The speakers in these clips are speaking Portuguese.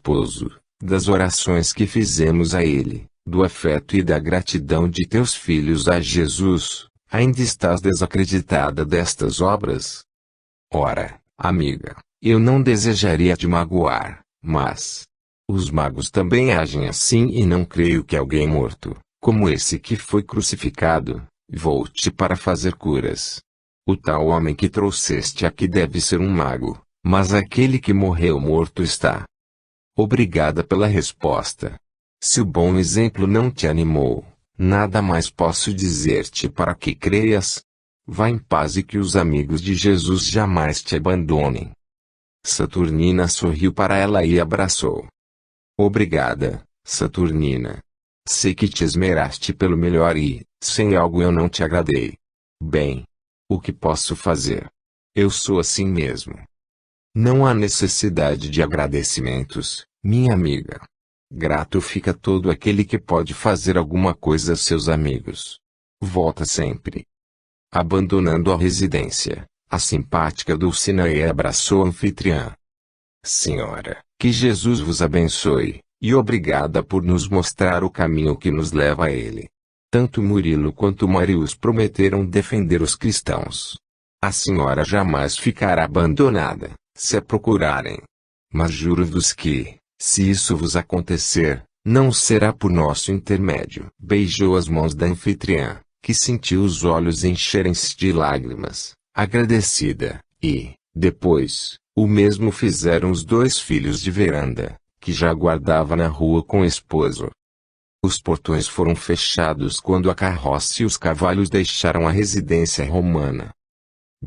esposo, das orações que fizemos a ele, do afeto e da gratidão de teus filhos a Jesus, ainda estás desacreditada destas obras? Ora, amiga, eu não desejaria te magoar, mas os magos também agem assim e não creio que alguém morto, como esse que foi crucificado, volte para fazer curas. O tal homem que trouxeste aqui deve ser um mago, mas aquele que morreu morto está. Obrigada pela resposta. Se o bom exemplo não te animou, nada mais posso dizer-te para que creias. Vá em paz e que os amigos de Jesus jamais te abandonem. Saturnina sorriu para ela e abraçou. Obrigada, Saturnina. Sei que te esmeraste pelo melhor e, sem algo eu não te agradei. Bem, o que posso fazer? Eu sou assim mesmo. Não há necessidade de agradecimentos, minha amiga. Grato fica todo aquele que pode fazer alguma coisa a seus amigos. Volta sempre. Abandonando a residência, a simpática Dulcinea abraçou a anfitriã. Senhora, que Jesus vos abençoe, e obrigada por nos mostrar o caminho que nos leva a ele. Tanto Murilo quanto Marius prometeram defender os cristãos. A senhora jamais ficará abandonada, se a procurarem. Mas juro-vos que, se isso vos acontecer, não será por nosso intermédio. Beijou as mãos da anfitriã, que sentiu os olhos encherem-se de lágrimas, agradecida, e, depois, o mesmo fizeram os dois filhos de Veranda, que já aguardava na rua com o esposo. Os portões foram fechados quando a carroça e os cavalos deixaram a residência romana.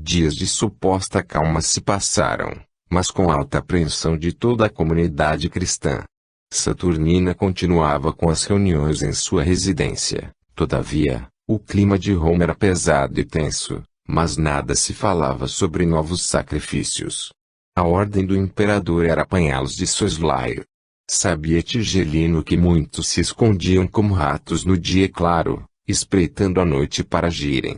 Dias de suposta calma se passaram, mas com alta apreensão de toda a comunidade cristã. Saturnina continuava com as reuniões em sua residência, todavia, o clima de Roma era pesado e tenso, mas nada se falava sobre novos sacrifícios. A ordem do imperador era apanhá-los de soslaio. Sabia Tigelino que muitos se escondiam como ratos no dia claro, espreitando a noite para agirem.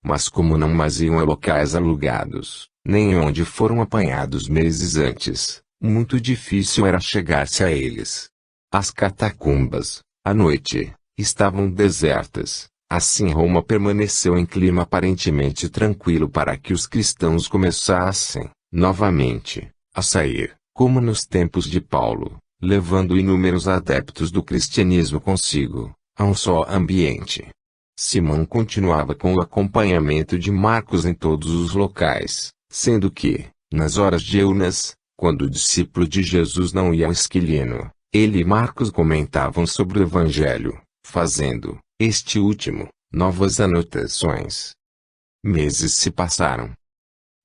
Mas como não mais iam a locais alugados, nem onde foram apanhados meses antes, muito difícil era chegar-se a eles. As catacumbas, à noite, estavam desertas. Assim Roma permaneceu em clima aparentemente tranquilo para que os cristãos começassem, novamente, a sair, como nos tempos de Paulo, levando inúmeros adeptos do cristianismo consigo, a um só ambiente. Simão continuava com o acompanhamento de Marcos em todos os locais, sendo que, nas horas diurnas, quando o discípulo de Jesus não ia ao Esquilino, ele e Marcos comentavam sobre o Evangelho, fazendo, este último, novas anotações. Meses se passaram.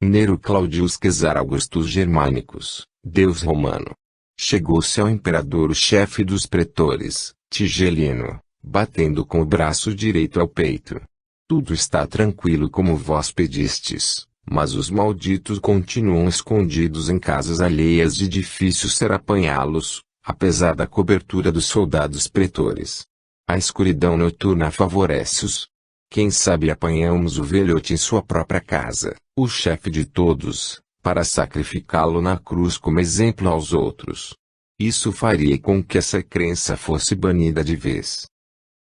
Nero Claudius Cesar Augustus Germânicos, deus romano. Chegou-se ao imperador o chefe dos pretores, Tigelino, batendo com o braço direito ao peito. Tudo está tranquilo como vós pedistes, mas os malditos continuam escondidos em casas alheias e difícil será apanhá-los, apesar da cobertura dos soldados pretores. A escuridão noturna favorece-os. Quem sabe apanhamos o velhote em sua própria casa, o chefe de todos, para sacrificá-lo na cruz como exemplo aos outros. Isso faria com que essa crença fosse banida de vez.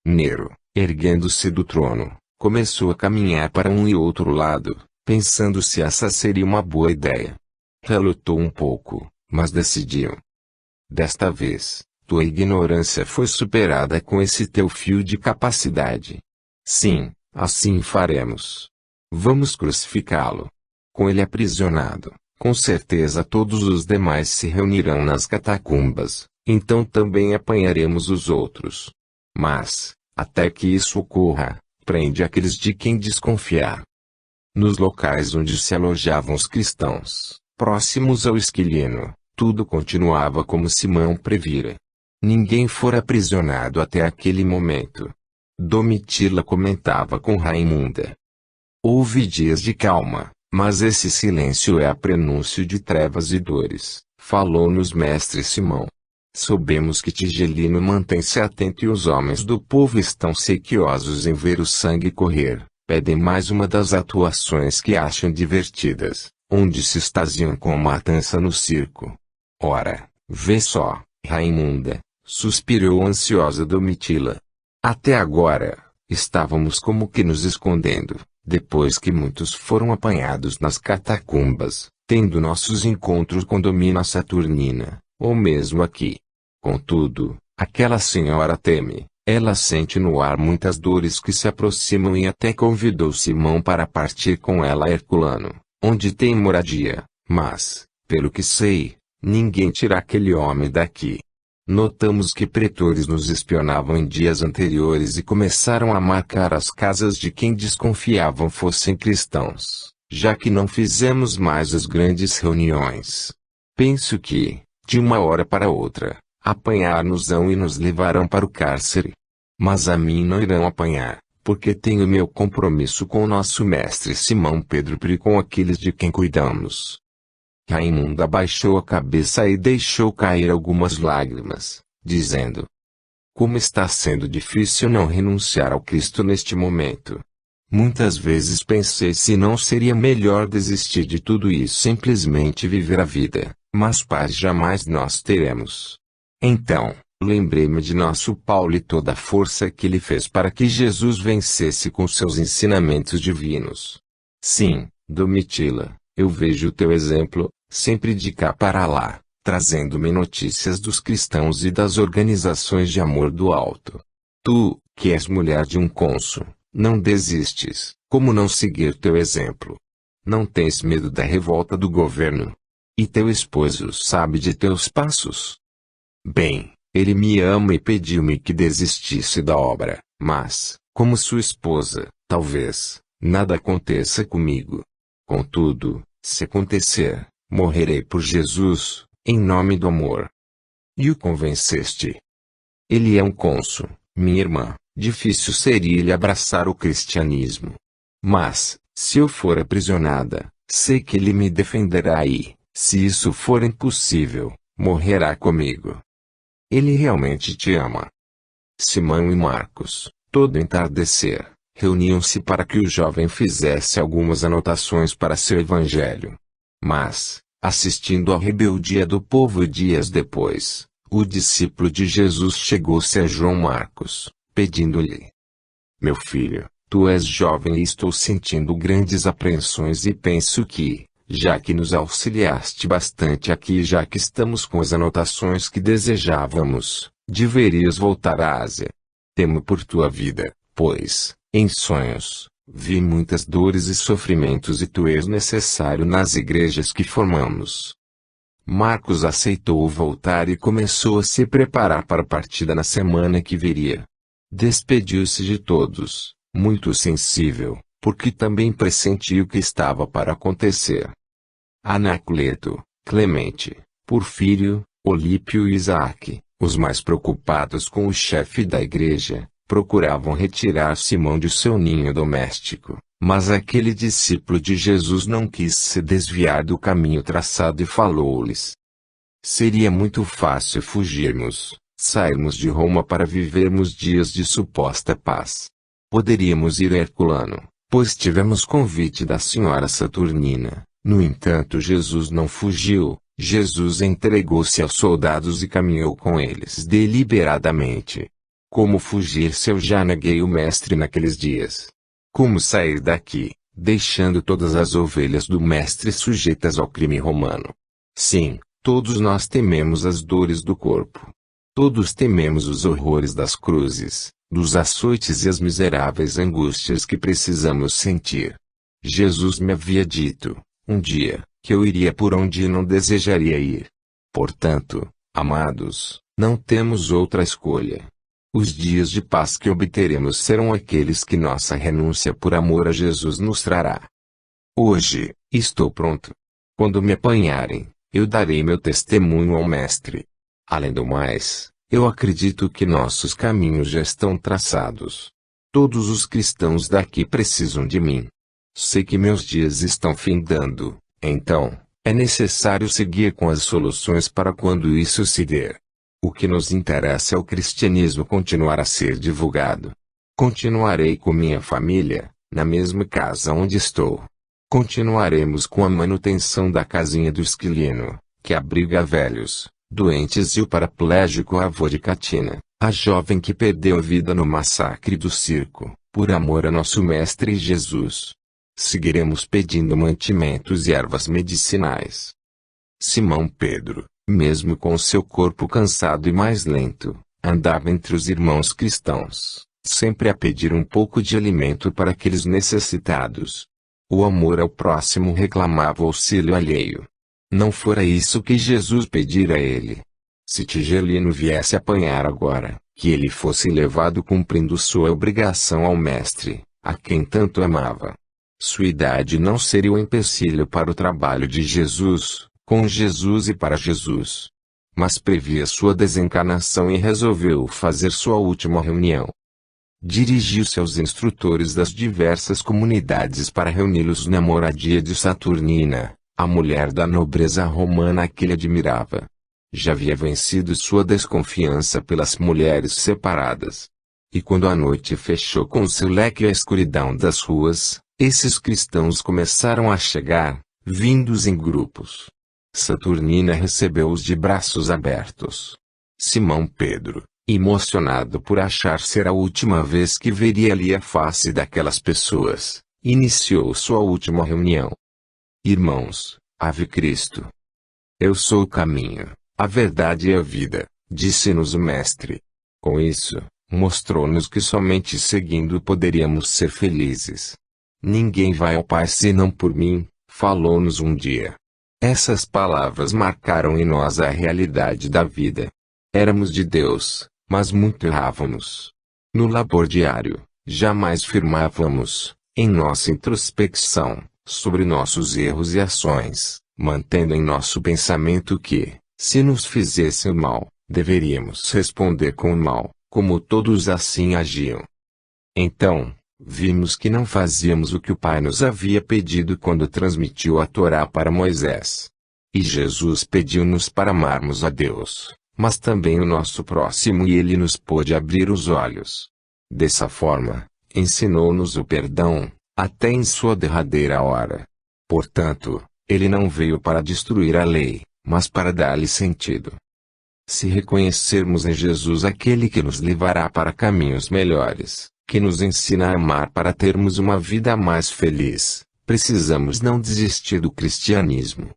Nero, erguendo-se do trono, começou a caminhar para um e outro lado, pensando se essa seria uma boa ideia. Relutou um pouco, mas decidiu. Desta vez, tua ignorância foi superada com esse teu fio de capacidade. Sim, assim faremos. Vamos crucificá-lo. Com ele aprisionado, com certeza todos os demais se reunirão nas catacumbas, então também apanharemos os outros. Mas, até que isso ocorra, prende aqueles de quem desconfiar. Nos locais onde se alojavam os cristãos, próximos ao Esquilino, tudo continuava como Simão previra. Ninguém fora aprisionado até aquele momento. Domitila comentava com Raimunda. Houve dias de calma, mas esse silêncio é a prenúncio de trevas e dores, falou-nos mestre Simão. Soubemos que Tigelino mantém-se atento e os homens do povo estão sequiosos em ver o sangue correr, pedem mais uma das atuações que acham divertidas, onde se extasiam com a matança no circo. Ora, vê só, Raimunda, suspirou ansiosa Domitila. Até agora, estávamos como que nos escondendo, depois que muitos foram apanhados nas catacumbas, tendo nossos encontros com Domina Saturnina, ou mesmo aqui. Contudo, aquela senhora teme, ela sente no ar muitas dores que se aproximam e até convidou Simão para partir com ela a Herculano, onde tem moradia, mas, pelo que sei, ninguém tira aquele homem daqui. Notamos que pretores nos espionavam em dias anteriores e começaram a marcar as casas de quem desconfiavam fossem cristãos, já que não fizemos mais as grandes reuniões. Penso que, de uma hora para outra, apanhar-nos-ão e nos levarão para o cárcere. Mas a mim não irão apanhar, porque tenho meu compromisso com o nosso mestre Simão Pedro e com aqueles de quem cuidamos. Raimunda abaixou a cabeça e deixou cair algumas lágrimas, dizendo: como está sendo difícil não renunciar ao Cristo neste momento. Muitas vezes pensei se não seria melhor desistir de tudo isso e simplesmente viver a vida, mas paz jamais nós teremos. Então, lembrei-me de nosso Paulo e toda a força que ele fez para que Jesus vencesse com seus ensinamentos divinos. Sim, Domitila, eu vejo o teu exemplo, sempre de cá para lá, trazendo-me notícias dos cristãos e das organizações de amor do alto. Tu, que és mulher de um cônsul, não desistes, como não seguir teu exemplo? Não tens medo da revolta do governo? E teu esposo sabe de teus passos? Bem, ele me ama e pediu-me que desistisse da obra, mas, como sua esposa, talvez, nada aconteça comigo. Contudo, se acontecer, morrerei por Jesus, em nome do amor. E o convenceste? Ele é um cônsul, minha irmã, difícil seria ele abraçar o cristianismo. Mas, se eu for aprisionada, sei que ele me defenderá e, se isso for impossível, morrerá comigo. Ele realmente te ama. Simão e Marcos, todo entardecer, reuniam-se para que o jovem fizesse algumas anotações para seu evangelho. Mas, assistindo à rebeldia do povo dias depois, o discípulo de Jesus chegou-se a João Marcos, pedindo-lhe: meu filho, tu és jovem e estou sentindo grandes apreensões e penso que, já que nos auxiliaste bastante aqui e já que estamos com as anotações que desejávamos, deverias voltar à Ásia. Temo por tua vida, pois, em sonhos, vi muitas dores e sofrimentos e tu és necessário nas igrejas que formamos. Marcos aceitou voltar e começou a se preparar para a partida na semana que viria. Despediu-se de todos, muito sensível, porque também pressentiu o que estava para acontecer. Anacleto, Clemente, Porfírio, Olípio e Isaque, os mais preocupados com o chefe da igreja, procuravam retirar Simão de seu ninho doméstico, mas aquele discípulo de Jesus não quis se desviar do caminho traçado e falou-lhes: seria muito fácil fugirmos, sairmos de Roma para vivermos dias de suposta paz. Poderíamos ir a Herculano, pois tivemos convite da senhora Saturnina. No entanto, Jesus não fugiu. Jesus entregou-se aos soldados e caminhou com eles deliberadamente. Como fugir se eu já neguei o mestre naqueles dias? Como sair daqui, deixando todas as ovelhas do mestre sujeitas ao crime romano? Sim, todos nós tememos as dores do corpo. Todos tememos os horrores das cruzes, dos açoites e as miseráveis angústias que precisamos sentir. Jesus me havia dito, um dia, que eu iria por onde não desejaria ir. Portanto, amados, não temos outra escolha. Os dias de paz que obteremos serão aqueles que nossa renúncia por amor a Jesus nos trará. Hoje, estou pronto. Quando me apanharem, eu darei meu testemunho ao Mestre. Além do mais, eu acredito que nossos caminhos já estão traçados. Todos os cristãos daqui precisam de mim. Sei que meus dias estão findando, então, é necessário seguir com as soluções para quando isso se der. O que nos interessa é o cristianismo continuar a ser divulgado. Continuarei com minha família, na mesma casa onde estou. Continuaremos com a manutenção da casinha do Esquilino, que abriga velhos, doentes e o paraplégico avô de Catina, a jovem que perdeu a vida no massacre do circo, por amor a nosso Mestre Jesus. Seguiremos pedindo mantimentos e ervas medicinais. Simão Pedro, mesmo com seu corpo cansado e mais lento, andava entre os irmãos cristãos, sempre a pedir um pouco de alimento para aqueles necessitados. O amor ao próximo reclamava auxílio alheio. Não fora isso que Jesus pedira a ele. Se Tigelino viesse apanhar agora, que ele fosse levado cumprindo sua obrigação ao Mestre, a quem tanto amava. Sua idade não seria um empecilho para o trabalho de Jesus, com Jesus e para Jesus. Mas previa sua desencarnação e resolveu fazer sua última reunião. Dirigiu-se aos instrutores das diversas comunidades para reuni-los na moradia de Saturnina, a mulher da nobreza romana que ele admirava. Já havia vencido sua desconfiança pelas mulheres separadas. E quando a noite fechou com seu leque a escuridão das ruas, esses cristãos começaram a chegar, vindos em grupos. Saturnina recebeu-os de braços abertos. Simão Pedro, emocionado por achar ser a última vez que veria ali a face daquelas pessoas, iniciou sua última reunião. Irmãos, ave Cristo. Eu sou o caminho, a verdade e a vida, disse-nos o Mestre. Com isso, mostrou-nos que somente seguindo poderíamos ser felizes. Ninguém vai ao Pai senão por mim, falou-nos um dia. Essas palavras marcaram em nós a realidade da vida. Éramos de Deus, mas muito errávamos. No labor diário, jamais firmávamos, em nossa introspecção, sobre nossos erros e ações, mantendo em nosso pensamento que, se nos fizessem mal, deveríamos responder com o mal, como todos assim agiam. Então, vimos que não fazíamos o que o Pai nos havia pedido quando transmitiu a Torá para Moisés. E Jesus pediu-nos para amarmos a Deus, mas também o nosso próximo, e ele nos pôde abrir os olhos. Dessa forma, ensinou-nos o perdão, até em sua derradeira hora. Portanto, ele não veio para destruir a lei, mas para dar-lhe sentido. Se reconhecermos em Jesus aquele que nos levará para caminhos melhores, que nos ensina a amar para termos uma vida mais feliz, precisamos não desistir do cristianismo.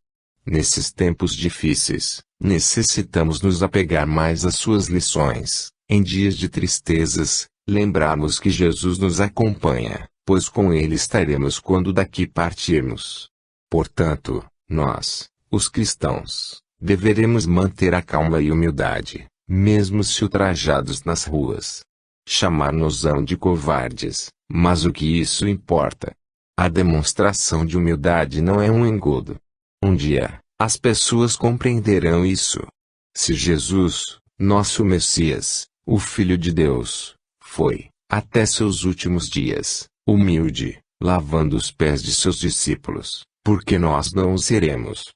Nesses tempos difíceis, necessitamos nos apegar mais às suas lições. Em dias de tristezas, lembrarmos que Jesus nos acompanha, pois com ele estaremos quando daqui partirmos. Portanto, nós, os cristãos, deveremos manter a calma e humildade, mesmo se ultrajados nas ruas. Chamar-nos-ão de covardes, mas o que isso importa? A demonstração de humildade não é um engodo. Um dia, as pessoas compreenderão isso. Se Jesus, nosso Messias, o Filho de Deus, foi, até seus últimos dias, humilde, lavando os pés de seus discípulos, por que nós não o seremos?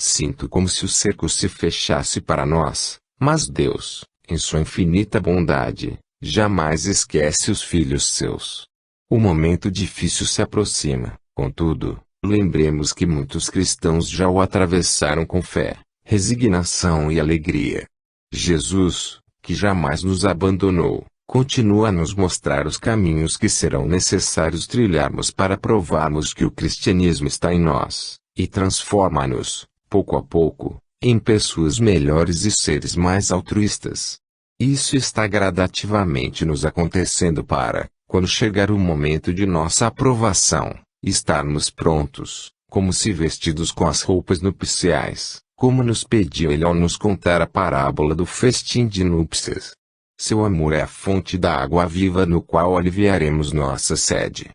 Sinto como se o cerco se fechasse para nós, mas Deus, em sua infinita bondade, jamais esquece os filhos seus. O momento difícil se aproxima, contudo, lembremos que muitos cristãos já o atravessaram com fé, resignação e alegria. Jesus, que jamais nos abandonou, continua a nos mostrar os caminhos que serão necessários trilharmos para provarmos que o cristianismo está em nós, e transforma-nos, pouco a pouco, em pessoas melhores e seres mais altruístas. Isso está gradativamente nos acontecendo para, quando chegar o momento de nossa aprovação, estarmos prontos, como se vestidos com as roupas nupciais, como nos pediu ele ao nos contar a parábola do festim de núpcias. Seu amor é a fonte da água viva no qual aliviaremos nossa sede.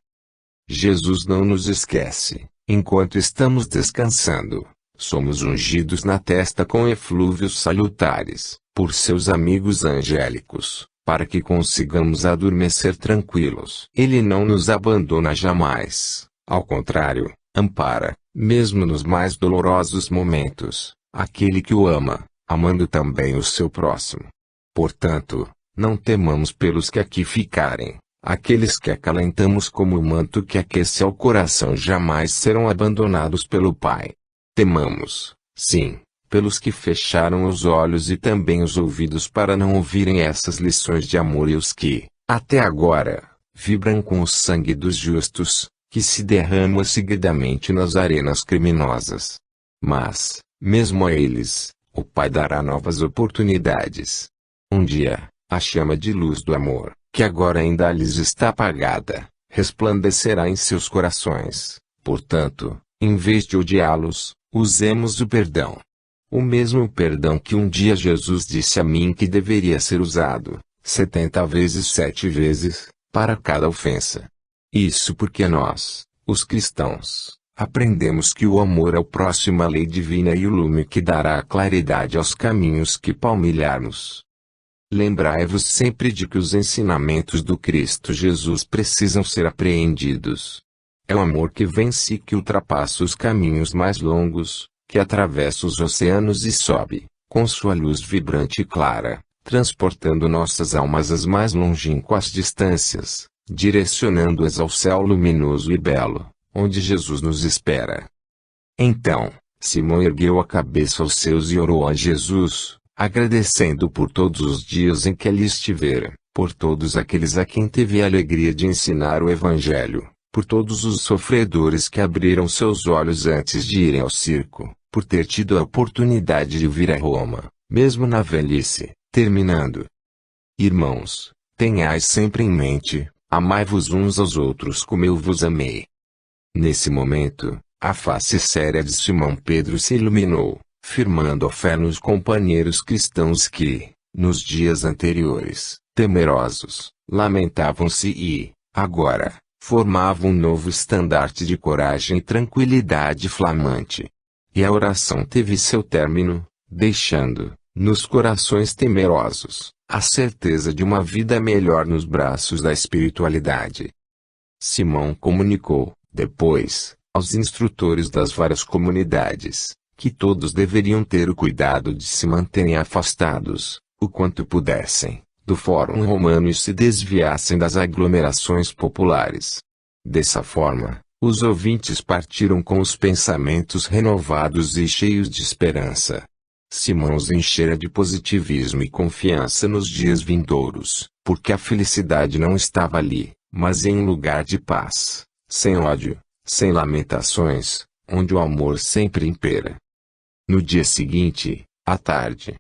Jesus não nos esquece, enquanto estamos descansando, somos ungidos na testa com eflúvios salutares, por seus amigos angélicos, para que consigamos adormecer tranquilos. Ele não nos abandona jamais, ao contrário, ampara, mesmo nos mais dolorosos momentos, aquele que o ama, amando também o seu próximo. Portanto, não temamos pelos que aqui ficarem, aqueles que acalentamos como o manto que aquece ao coração jamais serão abandonados pelo Pai. Temamos, sim, pelos que fecharam os olhos e também os ouvidos para não ouvirem essas lições de amor e os que, até agora, vibram com o sangue dos justos, que se derrama seguidamente nas arenas criminosas. Mas, mesmo a eles, o Pai dará novas oportunidades. Um dia, a chama de luz do amor, que agora ainda lhes está apagada, resplandecerá em seus corações. Portanto, em vez de odiá-los, usemos o perdão. O mesmo perdão que um dia Jesus disse a mim que deveria ser usado, 70 vezes 7 vezes, para cada ofensa. Isso porque nós, os cristãos, aprendemos que o amor ao próximo é a lei divina e o lume que dará claridade aos caminhos que palmilharmos. Lembrai-vos sempre de que os ensinamentos do Cristo Jesus precisam ser apreendidos. É o amor que vence e que ultrapassa os caminhos mais longos, que atravessa os oceanos e sobe, com sua luz vibrante e clara, transportando nossas almas às mais longínquas distâncias, direcionando-as ao céu luminoso e belo, onde Jesus nos espera. Então, Simão ergueu a cabeça aos céus e orou a Jesus, agradecendo por todos os dias em que ali estivera, por todos aqueles a quem teve a alegria de ensinar o Evangelho, por todos os sofredores que abriram seus olhos antes de irem ao circo, por ter tido a oportunidade de vir a Roma, mesmo na velhice, terminando. Irmãos, tenhais sempre em mente, amai-vos uns aos outros como eu vos amei. Nesse momento, a face séria de Simão Pedro se iluminou, firmando a fé nos companheiros cristãos que, nos dias anteriores, temerosos, lamentavam-se e, agora, formavam um novo estandarte de coragem e tranquilidade flamante. E a oração teve seu término, deixando, nos corações temerosos, a certeza de uma vida melhor nos braços da espiritualidade. Simão comunicou, depois, aos instrutores das várias comunidades, que todos deveriam ter o cuidado de se manterem afastados, o quanto pudessem, do Fórum Romano e se desviassem das aglomerações populares. Dessa forma, os ouvintes partiram com os pensamentos renovados e cheios de esperança. Simão os enchera de positivismo e confiança nos dias vindouros, porque a felicidade não estava ali, mas em um lugar de paz, sem ódio, sem lamentações, onde o amor sempre impera. No dia seguinte, à tarde,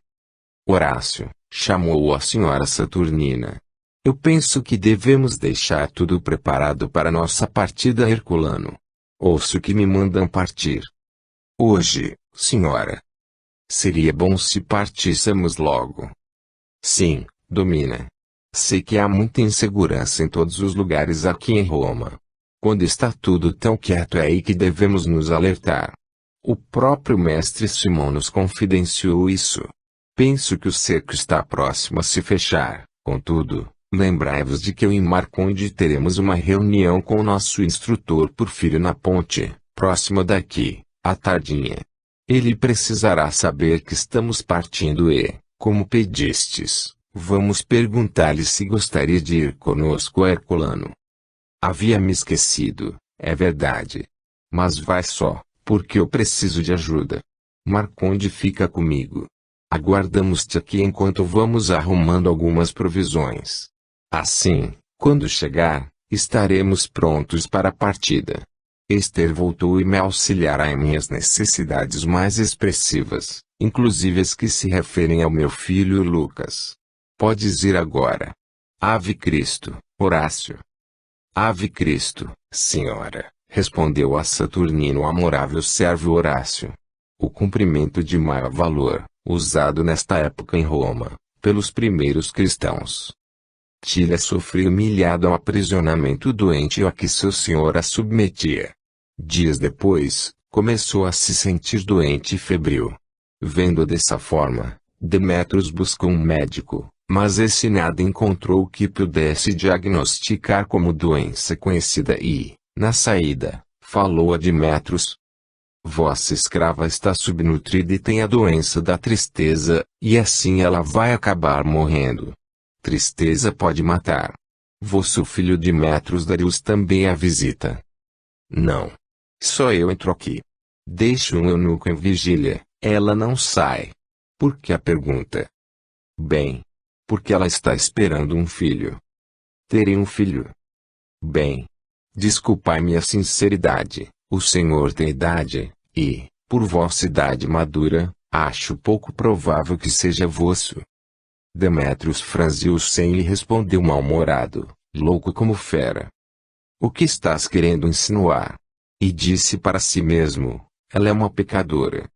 Horácio chamou a senhora Saturnina. Eu penso que devemos deixar tudo preparado para nossa partida a Herculano. Ouço que me mandam partir. Hoje, senhora. Seria bom se partíssemos logo. Sim, Domina. Sei que há muita insegurança em todos os lugares aqui em Roma. Quando está tudo tão quieto é aí que devemos nos alertar. O próprio mestre Simão nos confidenciou isso. Penso que o cerco está próximo a se fechar, contudo, lembrai-vos de que eu e Marconde teremos uma reunião com o nosso instrutor Porfírio na ponte, próxima daqui, à tardinha. Ele precisará saber que estamos partindo e, como pedistes, vamos perguntar-lhe se gostaria de ir conosco a Herculano. Havia me esquecido, é verdade. Mas vai só, porque eu preciso de ajuda. Marconde fica comigo. Aguardamos-te aqui enquanto vamos arrumando algumas provisões. Assim, quando chegar, estaremos prontos para a partida. Esther voltou e me auxiliará em minhas necessidades mais expressivas, inclusive as que se referem ao meu filho Lucas. Podes ir agora. Ave Cristo, Horácio. Ave Cristo, senhora, respondeu a Saturnino o amorável servo Horácio. O cumprimento de maior valor, usado nesta época em Roma, pelos primeiros cristãos. Tília sofria humilhado ao aprisionamento doente a que seu senhor a submetia. Dias depois, começou a se sentir doente e febril. Vendo dessa forma, Demétrios buscou um médico, mas esse nada encontrou que pudesse diagnosticar como doença conhecida e, na saída, falou a Demétrios: vossa escrava está subnutrida e tem a doença da tristeza, e assim ela vai acabar morrendo. Tristeza pode matar. Vosso filho Demétrios Darius também a visita. Não. Só eu entro aqui. Deixo um eunuco em vigília, Ela não sai. Por que a pergunta? Bem, porque ela está esperando um filho. Terei um filho. Bem, desculpai-me a sinceridade, o senhor tem idade, e, por vossa idade madura, acho pouco provável que seja vosso. Demétrios franziu o senho e respondeu mal-humorado, louco como fera. O que estás querendo insinuar? E disse para si mesmo, ela é uma pecadora.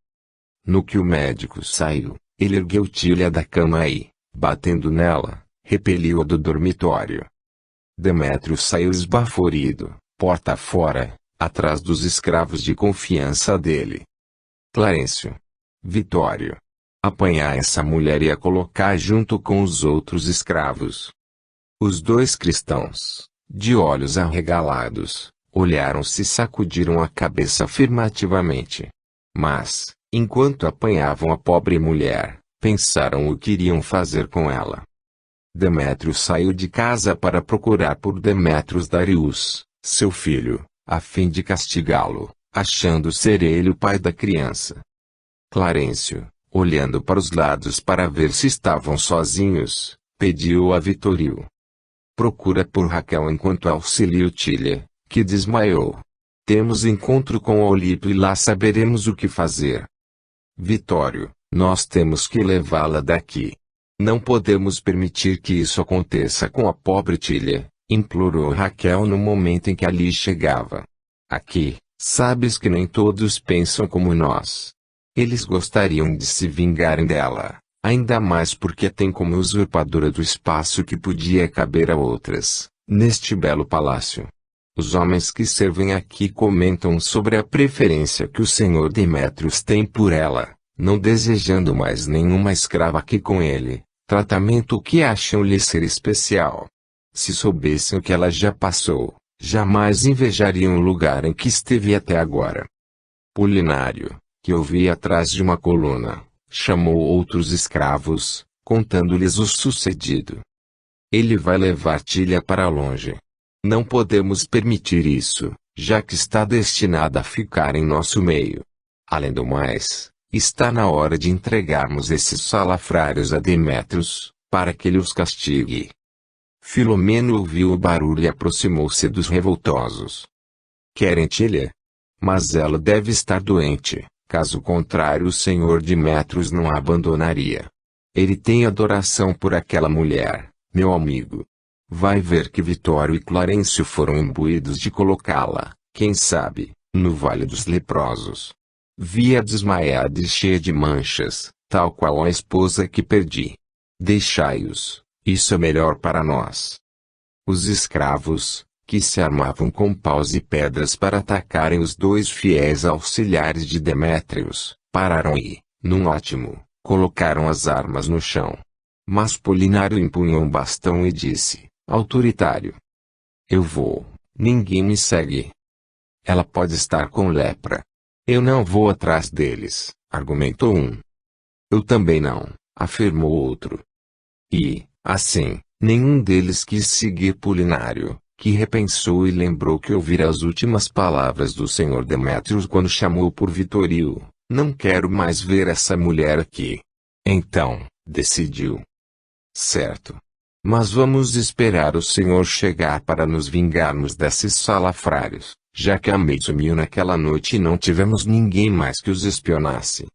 No que o médico saiu, ele ergueu Tília da cama e, batendo nela, repeliu-a do dormitório. Demétrios saiu esbaforido, porta fora, atrás dos escravos de confiança dele. Clarencio. Vitório. Apanhar essa mulher e a colocar junto com os outros escravos. Os dois cristãos, de olhos arregalados, olharam-se e sacudiram a cabeça afirmativamente. Mas, enquanto apanhavam a pobre mulher, pensaram o que iriam fazer com ela. Demétrios saiu de casa para procurar por Demétrios Darius, seu filho, a fim de castigá-lo, achando ser ele o pai da criança. Clarencio, olhando para os lados para ver se estavam sozinhos, pediu a Vitório. Procura por Raquel enquanto auxilio Tília, que desmaiou. Temos encontro com Olímpio e lá saberemos o que fazer. Vitório, nós temos que levá-la daqui. Não podemos permitir que isso aconteça com a pobre Tília, implorou Raquel no momento em que ali chegava. Aqui, sabes que nem todos pensam como nós. Eles gostariam de se vingarem dela, ainda mais porque tem como usurpadora do espaço que podia caber a outras, neste belo palácio. Os homens que servem aqui comentam sobre a preferência que o senhor Demétrios tem por ela, não desejando mais nenhuma escrava aqui com ele, tratamento que acham lhe ser especial. Se soubessem o que ela já passou, jamais invejariam o lugar em que esteve até agora. Polinário, que ouvia atrás de uma coluna, chamou outros escravos, contando-lhes o sucedido. Ele vai levar Tília para longe. Não podemos permitir isso, já que está destinada a ficar em nosso meio. Além do mais, está na hora de entregarmos esses salafrários a Demétrios, para que ele os castigue. Filomeno ouviu o barulho e aproximou-se dos revoltosos. Querem Tília? Mas ela deve estar doente, caso contrário o senhor Demétrios não a abandonaria. Ele tem adoração por aquela mulher, meu amigo. Vai ver que Vitório e Clarencio foram imbuídos de colocá-la, quem sabe, no Vale dos Leprosos. Vi-a desmaiada e cheia de manchas, tal qual a esposa que perdi. Deixai-os, isso é melhor para nós. Os escravos, que se armavam com paus e pedras para atacarem os dois fiéis auxiliares de Demétrios, pararam e, num ótimo, colocaram as armas no chão. Mas Polinário empunhou um bastão e disse, autoritário: eu vou, ninguém me segue. Ela pode estar com lepra. Eu não vou atrás deles, argumentou um. Eu também não, afirmou outro. E, assim, nenhum deles quis seguir Polinário, que repensou e lembrou que ouvira as últimas palavras do senhor Demétrios quando chamou por Vitório: não quero mais ver essa mulher aqui. Então, decidiu. Certo. Mas vamos esperar o senhor chegar para nos vingarmos desses salafrários, já que a maid sumiu naquela noite e não tivemos ninguém mais que os espionasse.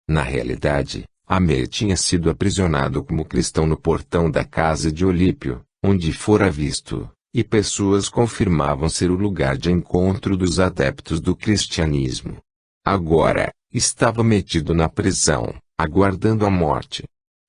Na realidade, a maid tinha sido aprisionado como cristão no portão da casa de Olímpio, onde fora visto, e pessoas confirmavam ser o lugar de encontro dos adeptos do cristianismo. Agora, estava metido na prisão, aguardando a morte.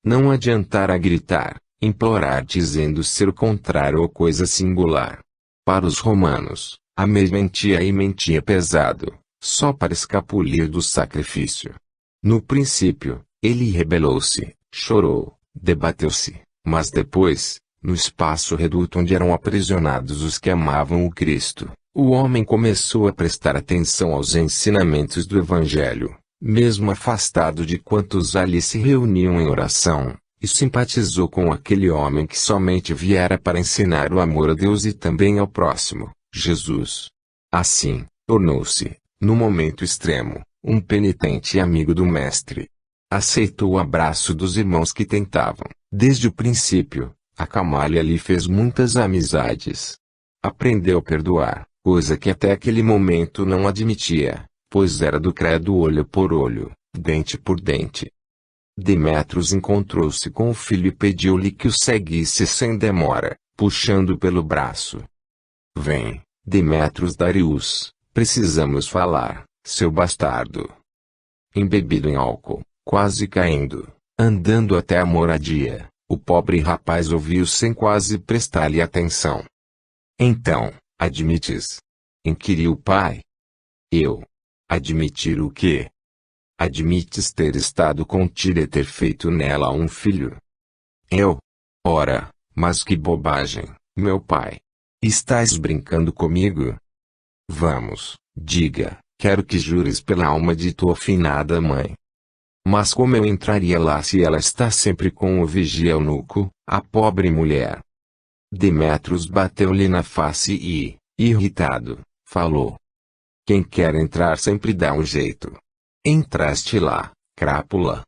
Não adiantara gritar, implorar dizendo ser o contrário ou coisa singular. Para os romanos, a maid mentia e mentia pesado, só para escapulir do sacrifício. No princípio, ele rebelou-se, chorou, debateu-se, mas depois, no espaço reduto onde eram aprisionados os que amavam o Cristo, o homem começou a prestar atenção aos ensinamentos do Evangelho, mesmo afastado de quantos ali se reuniam em oração, e simpatizou com aquele homem que somente viera para ensinar o amor a Deus e também ao próximo, Jesus. Assim, tornou-se, no momento extremo, um penitente e amigo do mestre. Aceitou o abraço dos irmãos que tentavam, desde o princípio, acalmá-lo e ali fez muitas amizades. Aprendeu a perdoar, coisa que até aquele momento não admitia, pois era do credo olho por olho, dente por dente. Demétrios encontrou-se com o filho e pediu-lhe que o seguisse sem demora, puxando pelo braço. Vem, Demétrios Darius, precisamos falar, seu bastardo. Embebido em álcool, quase caindo, andando até a moradia, o pobre rapaz ouviu sem quase prestar-lhe atenção. Então, admites? Inquiriu o pai. Eu. Admitir o quê? Admites ter estado contigo e ter feito nela um filho? Eu? Ora, mas que bobagem, meu pai. Estás brincando comigo? Vamos, diga, quero que jures pela alma de tua finada mãe. Mas como eu entraria lá se ela está sempre com o vigia eunuco, a pobre mulher? Demétrios bateu-lhe na face e, irritado, falou. Quem quer entrar sempre dá um jeito. Entraste lá, crápula.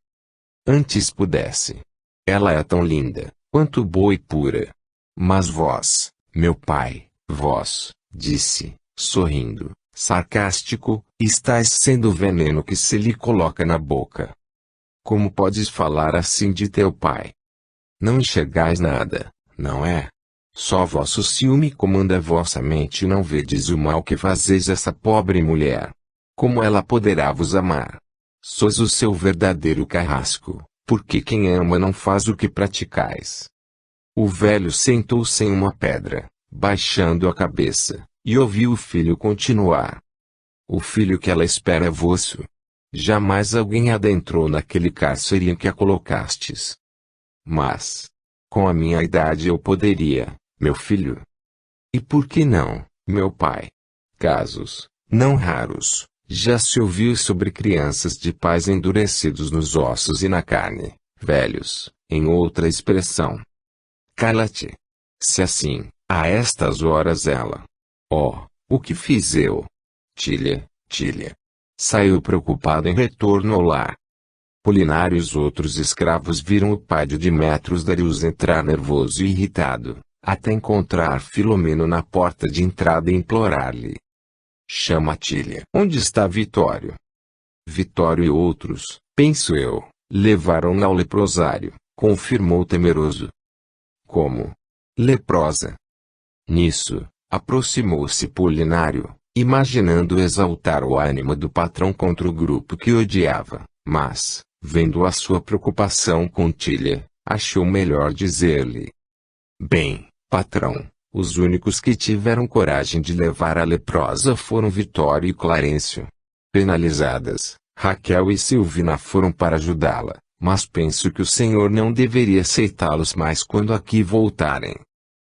Antes pudesse. Ela é tão linda, quanto boa e pura. Mas vós, meu pai, vós, disse, sorrindo, sarcástico, estáis sendo o veneno que se lhe coloca na boca. Como podes falar assim de teu pai? Não enxergais nada, não é? Só vosso ciúme comanda vossa mente e não vedes o mal que fazeis essa pobre mulher. Como ela poderá vos amar? Sois o seu verdadeiro carrasco, porque quem ama não faz o que praticais. O velho sentou-se em uma pedra, baixando a cabeça, e ouviu o filho continuar. O filho que ela espera é vosso. Jamais alguém adentrou naquele cárcere em que a colocastes. Mas, com a minha idade eu poderia, meu filho. E por que não, meu pai? Casos, não raros, já se ouviu sobre crianças de pais endurecidos nos ossos e na carne, velhos, em outra expressão. Cala-te. Se assim, a estas horas ela. Oh, o que fiz eu? Tilha. Saiu preocupado em retorno ao lar. Polinário e os outros escravos viram o pai de Demétrios Darius entrar nervoso e irritado, até encontrar Filomeno na porta de entrada e implorar-lhe. Chama Tilha. Onde está Vitório? Vitório e outros, penso eu, levaram-na ao leprosário, confirmou temeroso. Como? Leprosa. Nisso, aproximou-se Polinário, imaginando exaltar o ânimo do patrão contra o grupo que odiava, mas, vendo a sua preocupação com Tilha, achou melhor dizer-lhe. Bem, patrão, os únicos que tiveram coragem de levar a leprosa foram Vitório e Clarencio. Penalizadas, Raquel e Silvina foram para ajudá-la, mas penso que o senhor não deveria aceitá-los mais quando aqui voltarem.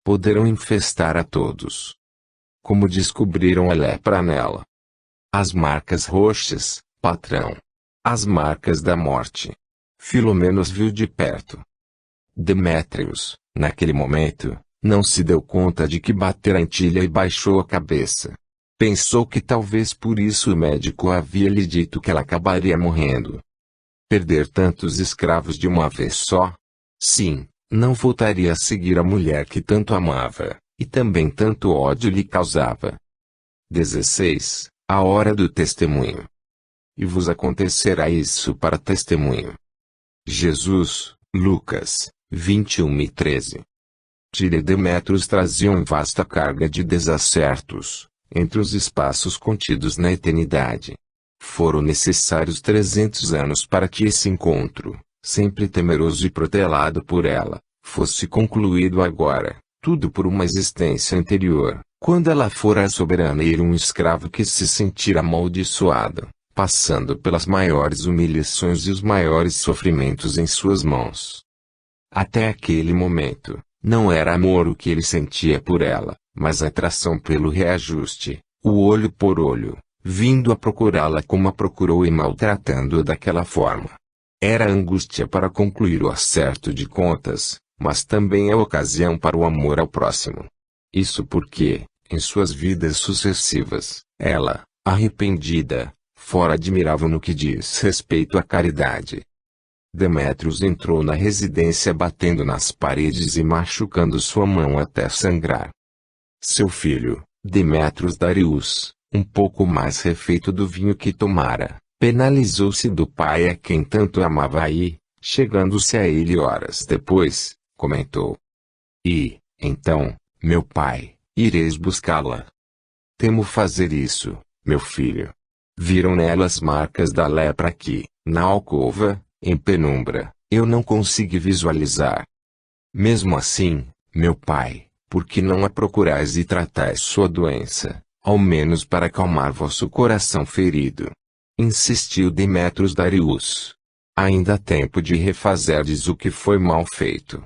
Poderão infestar a todos. Como descobriram a lepra nela? As marcas roxas, patrão. As marcas da morte. Filomeno os viu de perto. Demétrios, naquele momento, não se deu conta de que batera em Tilha e baixou a cabeça. Pensou que talvez por isso o médico havia lhe dito que ela acabaria morrendo. Perder tantos escravos de uma vez só? Sim, não voltaria a seguir a mulher que tanto amava, e também tanto ódio lhe causava. 16. A hora do testemunho. E vos acontecerá isso para testemunho. Jesus, Lucas, 21:13. Tilha e Demétrios traziam vasta carga de desacertos, entre os espaços contidos na eternidade. Foram necessários 300 anos para que esse encontro, sempre temeroso e protelado por ela, fosse concluído agora, tudo por uma existência anterior, quando ela fora a soberana e um escravo que se sentira amaldiçoado, passando pelas maiores humilhações e os maiores sofrimentos em suas mãos. Até aquele momento, não era amor o que ele sentia por ela, mas atração pelo reajuste, o olho por olho, vindo a procurá-la como a procurou e maltratando-a daquela forma. Era angústia para concluir o acerto de contas, mas também a ocasião para o amor ao próximo. Isso porque, em suas vidas sucessivas, ela, arrependida, fora admiravam no que diz respeito à caridade. Demétrios entrou na residência batendo nas paredes e machucando sua mão até sangrar. Seu filho, Demétrios Darius, um pouco mais refeito do vinho que tomara, penalizou-se do pai a quem tanto amava e, chegando-se a ele horas depois, comentou: "E, então, meu pai, ireis buscá-la?" "Temo fazer isso, meu filho. Viram nela as marcas da lepra que, na alcova, em penumbra, eu não consegui visualizar. Mesmo assim, meu pai, por que não a procurais e tratais sua doença, ao menos para acalmar vosso coração ferido?" Insistiu Demétrios Darius. "Ainda há tempo de refazerdes o que foi mal feito."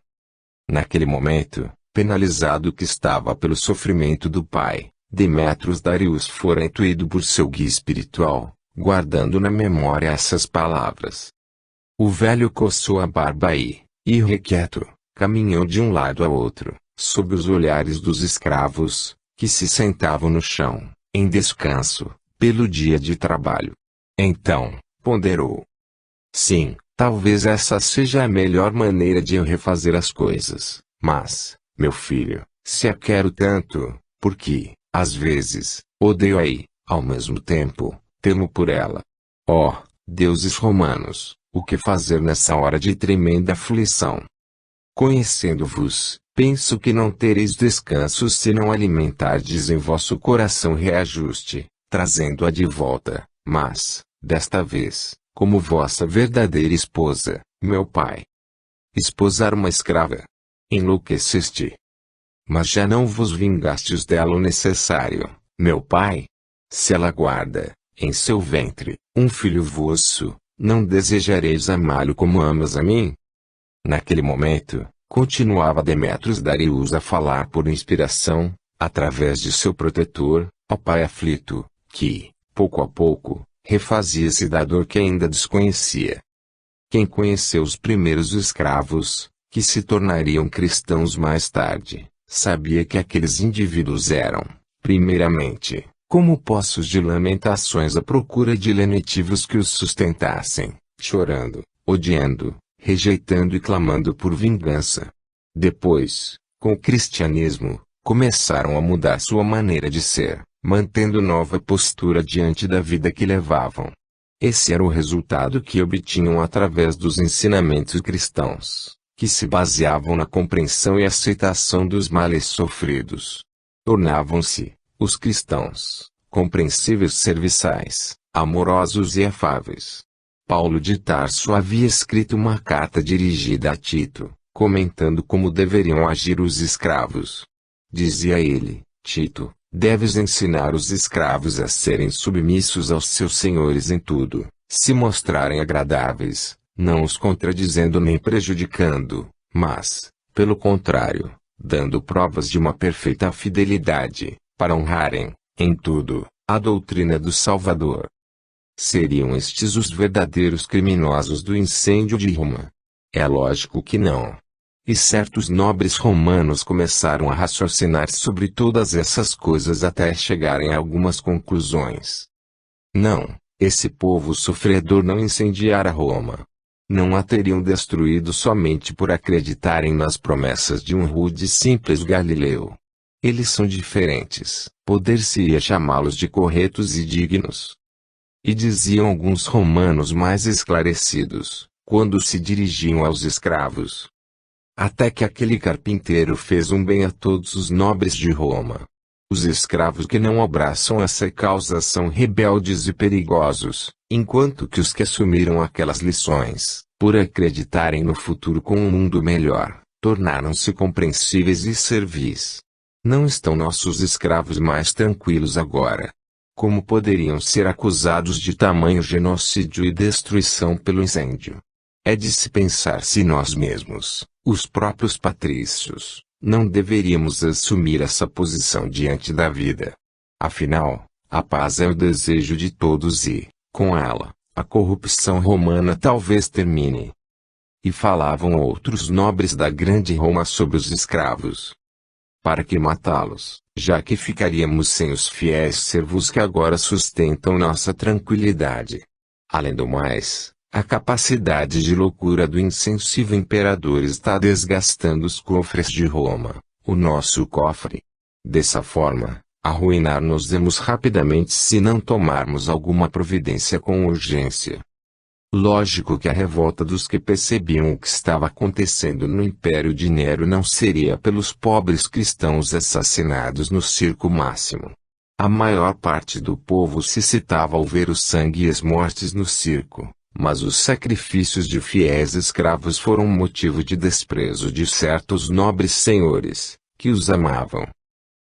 Naquele momento, penalizado que estava pelo sofrimento do pai, Demétrios Darius fora intuído por seu guia espiritual, guardando na memória essas palavras. O velho coçou a barba e, irrequieto, caminhou de um lado a outro, sob os olhares dos escravos, que se sentavam no chão, em descanso, pelo dia de trabalho. Então, ponderou: "Sim, talvez essa seja a melhor maneira de eu refazer as coisas, mas, meu filho, se a quero tanto, porque, às vezes, odeio-a e, ao mesmo tempo, temo por ela. Ó, deuses romanos, o que fazer nessa hora de tremenda aflição? Conhecendo-vos, penso que não tereis descanso se não alimentardes em vosso coração reajuste, trazendo-a de volta, mas, desta vez, como vossa verdadeira esposa, meu pai." "Esposar uma escrava? Enlouqueceste? Mas já não vos vingastes dela o necessário, meu pai? Se ela guarda, em seu ventre, um filho vosso, não desejareis amá-lo como amas a mim?" Naquele momento, continuava Demétrios Darius a falar por inspiração, através de seu protetor, ao pai aflito, que, pouco a pouco, refazia-se da dor que ainda desconhecia. Quem conheceu os primeiros escravos, que se tornariam cristãos mais tarde, sabia que aqueles indivíduos eram, primeiramente, como poços de lamentações à procura de lenitivos que os sustentassem, chorando, odiando, rejeitando e clamando por vingança. Depois, com o cristianismo, começaram a mudar sua maneira de ser, mantendo nova postura diante da vida que levavam. Esse era o resultado que obtinham através dos ensinamentos cristãos, que se baseavam na compreensão e aceitação dos males sofridos. Tornavam-se, os cristãos, compreensíveis, serviçais, amorosos e afáveis. Paulo de Tarso havia escrito uma carta dirigida a Tito, comentando como deveriam agir os escravos. Dizia ele: "Tito, deves ensinar os escravos a serem submissos aos seus senhores em tudo, se mostrarem agradáveis, não os contradizendo nem prejudicando, mas, pelo contrário, dando provas de uma perfeita fidelidade, para honrarem, em tudo, a doutrina do Salvador." Seriam estes os verdadeiros criminosos do incêndio de Roma? É lógico que não. E certos nobres romanos começaram a raciocinar sobre todas essas coisas até chegarem a algumas conclusões. Não, esse povo sofredor não incendiara Roma. Não a teriam destruído somente por acreditarem nas promessas de um rude e simples Galileu. Eles são diferentes, poder-se-ia chamá-los de corretos e dignos. E diziam alguns romanos mais esclarecidos, quando se dirigiam aos escravos: "Até que aquele carpinteiro fez um bem a todos os nobres de Roma. Os escravos que não abraçam essa causa são rebeldes e perigosos, enquanto que os que assumiram aquelas lições, por acreditarem no futuro com um mundo melhor, tornaram-se compreensíveis e servis. Não estão nossos escravos mais tranquilos agora? Como poderiam ser acusados de tamanho genocídio e destruição pelo incêndio? É de se pensar se nós mesmos, os próprios patrícios, não deveríamos assumir essa posição diante da vida. Afinal, a paz é o desejo de todos e, com ela, a corrupção romana talvez termine." E falavam outros nobres da grande Roma sobre os escravos. Para que matá-los, já que ficaríamos sem os fiéis servos que agora sustentam nossa tranquilidade? Além do mais, a capacidade de loucura do insensível imperador está desgastando os cofres de Roma, o nosso cofre. Dessa forma, arruinar-nos-emos rapidamente se não tomarmos alguma providência com urgência. Lógico que a revolta dos que percebiam o que estava acontecendo no Império de Nero não seria pelos pobres cristãos assassinados no circo máximo. A maior parte do povo se excitava ao ver o sangue e as mortes no circo, mas os sacrifícios de fiéis escravos foram motivo de desprezo de certos nobres senhores, que os amavam.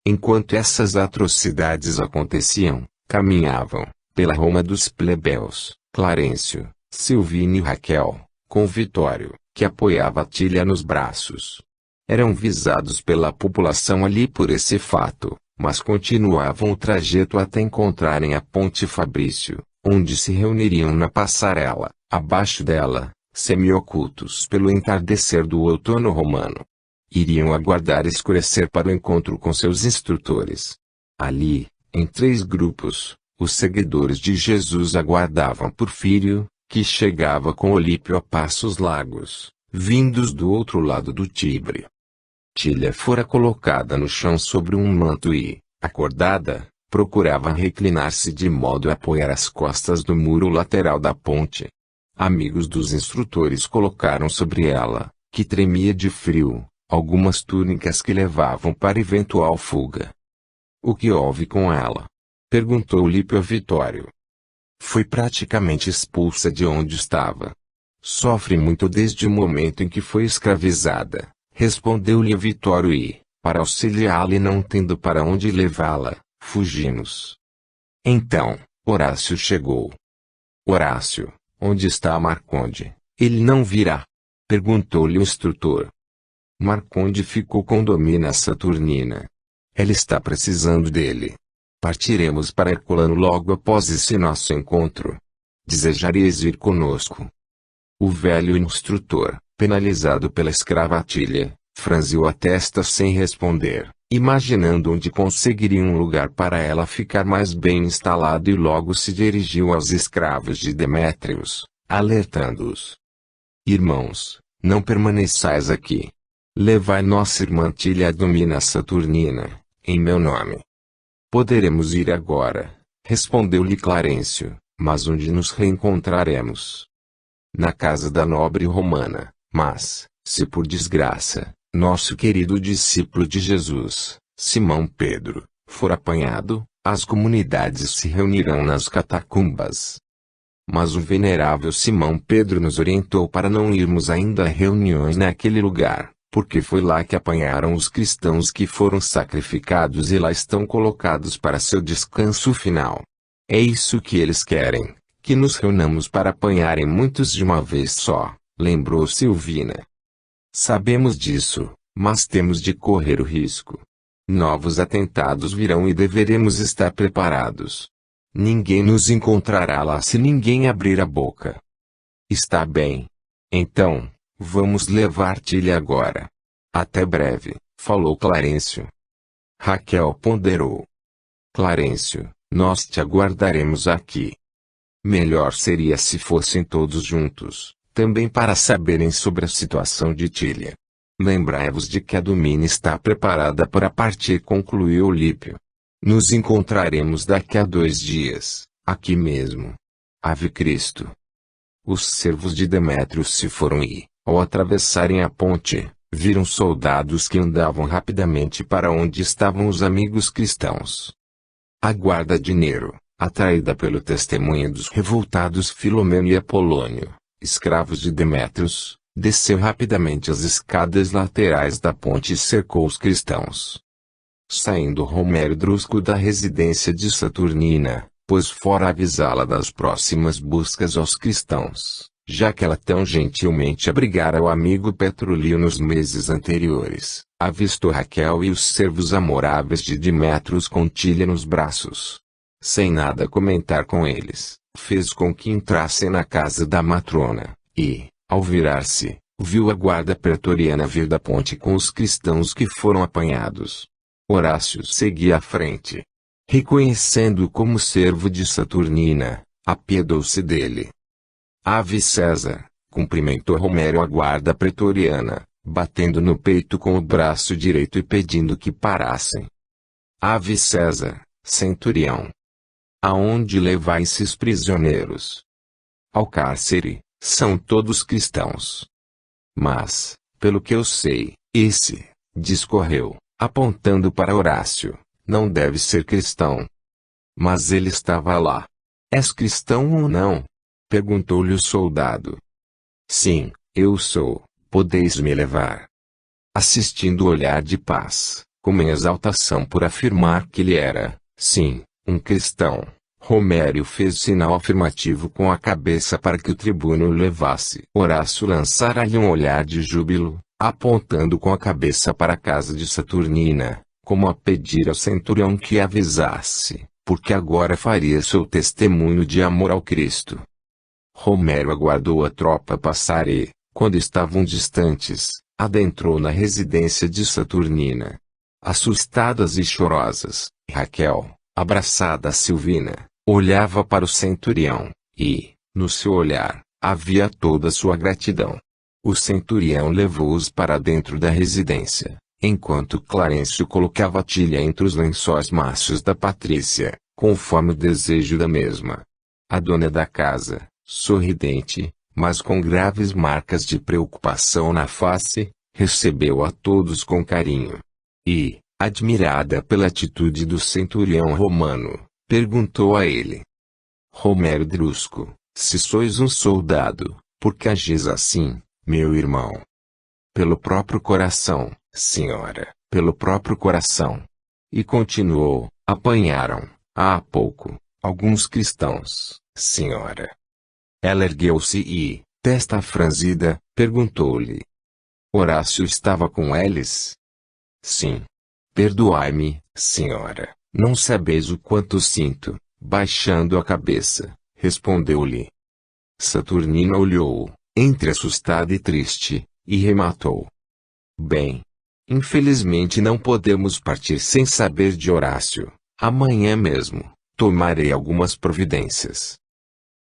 Enquanto essas atrocidades aconteciam, caminhavam, pela Roma dos plebeus, Clarencio, Silvino e Raquel, com Vitório, que apoiava Atília nos braços. Eram visados pela população ali por esse fato, mas continuavam o trajeto até encontrarem a Ponte Fabrício, onde se reuniriam na passarela, abaixo dela, semi-ocultos pelo entardecer do outono romano. Iriam aguardar escurecer para o encontro com seus instrutores. Ali, em 3 grupos, os seguidores de Jesus aguardavam Porfírio, que chegava com Olípio a passos largos, vindos do outro lado do Tibre. Tília fora colocada no chão sobre um manto e, acordada, procurava reclinar-se de modo a apoiar as costas do muro lateral da ponte. Amigos dos instrutores colocaram sobre ela, que tremia de frio, algumas túnicas que levavam para eventual fuga. "O que houve com ela?" perguntou Olípio a Vitório. "Foi praticamente expulsa de onde estava. Sofre muito desde o momento em que foi escravizada", respondeu-lhe Vitório e, para auxiliá-la e não tendo para onde levá-la, fugimos. Então, Horácio chegou. "Horácio, onde está Marconde? Ele não virá?" perguntou-lhe o instrutor. "Marconde ficou com Domina Saturnina. Ela está precisando dele. Partiremos para Herculano logo após esse nosso encontro. Desejarias ir conosco?" O velho instrutor, penalizado pela escrava Atília, franziu a testa sem responder, imaginando onde conseguiria um lugar para ela ficar mais bem instalado, e logo se dirigiu aos escravos de Demétrios, alertando-os: "Irmãos, não permaneçais aqui. Levai nossa irmã Tília a Domina Saturnina, em meu nome." "Poderemos ir agora", respondeu-lhe Clarencio, "mas onde nos reencontraremos?" "Na casa da nobre romana, mas, se por desgraça, nosso querido discípulo de Jesus, Simão Pedro, for apanhado, as comunidades se reunirão nas catacumbas." Mas o venerável Simão Pedro nos orientou para não irmos ainda a reuniões naquele lugar, porque foi lá que apanharam os cristãos que foram sacrificados e lá estão colocados para seu descanso final. É isso que eles querem, que nos reunamos para apanharem muitos de uma vez só, lembrou Silvina. Sabemos disso, mas temos de correr o risco. Novos atentados virão e deveremos estar preparados. Ninguém nos encontrará lá se ninguém abrir a boca. Está bem. Então, vamos levar Tília agora. Até breve, falou Clarencio. Raquel ponderou. Clarencio, nós te aguardaremos aqui. Melhor seria se fossem todos juntos, também para saberem sobre a situação de Tília. Lembrai-vos de que a Domina está preparada para partir, concluiu Olípio. Nos encontraremos daqui a 2 dias, aqui mesmo. Ave Cristo. Os servos de Demétrio se foram e, ao atravessarem a ponte, viram soldados que andavam rapidamente para onde estavam os amigos cristãos. A guarda de Nero, atraída pelo testemunho dos revoltados Filomeno e Apolônio, escravos de Demétrios, desceu rapidamente as escadas laterais da ponte e cercou os cristãos. Saindo Romero Drusco da residência de Saturnina, pôs fora avisá-la das próximas buscas aos cristãos, já que ela tão gentilmente abrigara o amigo Petrulio nos meses anteriores. Avistou Raquel e os servos amoráveis de Demétrios com Tília nos braços. Sem nada comentar com eles, fez com que entrassem na casa da matrona, e, ao virar-se, viu a guarda pretoriana vir da ponte com os cristãos que foram apanhados. Horácio seguia à frente. Reconhecendo-o como servo de Saturnina, apiedou-se dele. Ave César, cumprimentou Romério a guarda pretoriana, batendo no peito com o braço direito e pedindo que parassem. Ave César, centurião. Aonde levais esses prisioneiros? Ao cárcere, são todos cristãos. Mas, pelo que eu sei, esse, discorreu, apontando para Horácio, não deve ser cristão. Mas ele estava lá. És cristão ou não? Perguntou-lhe o soldado. Sim, eu sou, podeis me levar. Assistindo o olhar de paz, como em exaltação por afirmar que ele era, sim, um cristão, Romério fez sinal afirmativo com a cabeça para que o tribuno o levasse. Horácio lançara-lhe um olhar de júbilo, apontando com a cabeça para a casa de Saturnina, como a pedir ao centurião que avisasse, porque agora faria seu testemunho de amor ao Cristo. Romério aguardou a tropa passar e, quando estavam distantes, adentrou na residência de Saturnina. Assustadas e chorosas, Raquel, abraçada a Silvina, olhava para o centurião, e, no seu olhar, havia toda sua gratidão. O centurião levou-os para dentro da residência, enquanto Clarencio colocava a tilha entre os lençóis macios da Patrícia, conforme o desejo da mesma. A dona da casa, sorridente, mas com graves marcas de preocupação na face, recebeu a todos com carinho. E, admirada pela atitude do centurião romano, perguntou a ele: Romério Drusco, se sois um soldado, por que agis assim, meu irmão? Pelo próprio coração, senhora, pelo próprio coração. E continuou: apanharam, há pouco, alguns cristãos, senhora. Ela ergueu-se e, testa franzida, perguntou-lhe: Horácio estava com eles? Sim. Perdoai-me, senhora, não sabeis o quanto sinto. Baixando a cabeça, respondeu-lhe. Saturnina olhou, entre assustada e triste, e rematou: Bem, infelizmente não podemos partir sem saber de Horácio. Amanhã mesmo, tomarei algumas providências.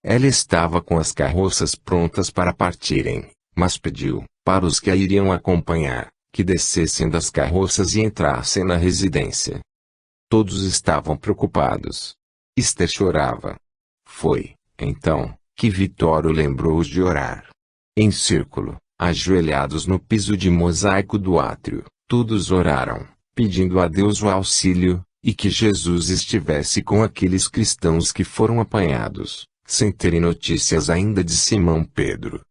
Ela estava com as carroças prontas para partirem, mas pediu, para os que a iriam acompanhar, que descessem das carroças e entrassem na residência. Todos estavam preocupados. Esther chorava. Foi, então, que Vitório lembrou-os de orar. Em círculo, ajoelhados no piso de mosaico do átrio, todos oraram, pedindo a Deus o auxílio, e que Jesus estivesse com aqueles cristãos que foram apanhados, sem terem notícias ainda de Simão Pedro.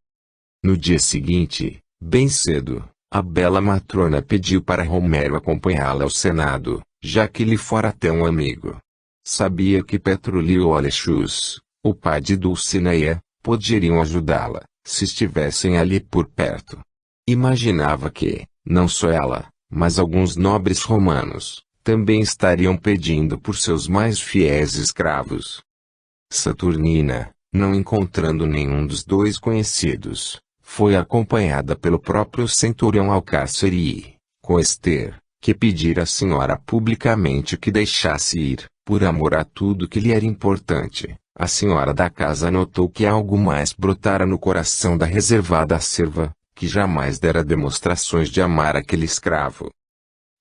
No dia seguinte, bem cedo, a bela matrona pediu para Romério acompanhá-la ao Senado, já que lhe fora até um amigo. Sabia que Petrolio Alexus, o pai de Dulcineia, poderiam ajudá-la, se estivessem ali por perto. Imaginava que, não só ela, mas alguns nobres romanos, também estariam pedindo por seus mais fiéis escravos. Saturnina, não encontrando nenhum dos dois conhecidos, foi acompanhada pelo próprio centurião ao cárcere e, com Esther, que pedira à senhora publicamente que deixasse ir, por amor a tudo que lhe era importante, a senhora da casa notou que algo mais brotara no coração da reservada serva, que jamais dera demonstrações de amar aquele escravo.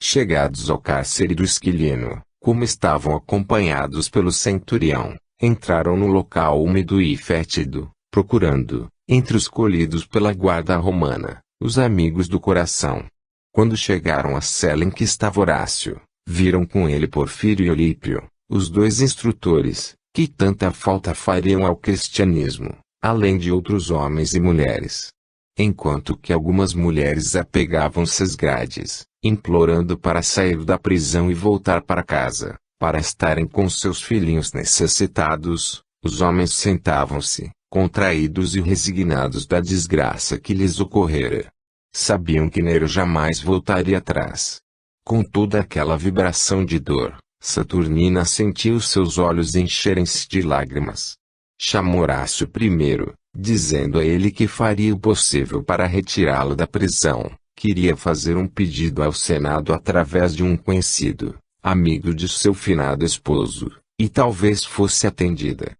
Chegados ao cárcere do Esquilino, como estavam acompanhados pelo centurião, entraram no local úmido e fétido, procurando, entre os colhidos pela guarda romana, os amigos do coração. Quando chegaram à cela em que estava Horácio, viram com ele Porfírio e Olípio, os dois instrutores, que tanta falta fariam ao cristianismo, além de outros homens e mulheres. Enquanto que algumas mulheres apegavam-se às grades, implorando para sair da prisão e voltar para casa, para estarem com seus filhinhos necessitados, os homens sentavam-se, contraídos e resignados da desgraça que lhes ocorrera. Sabiam que Nero jamais voltaria atrás. Com toda aquela vibração de dor, Saturnina sentiu seus olhos encherem-se de lágrimas. Chamou Horácio primeiro, dizendo a ele que faria o possível para retirá-lo da prisão. Queria fazer um pedido ao Senado através de um conhecido, amigo de seu finado esposo, e talvez fosse atendida.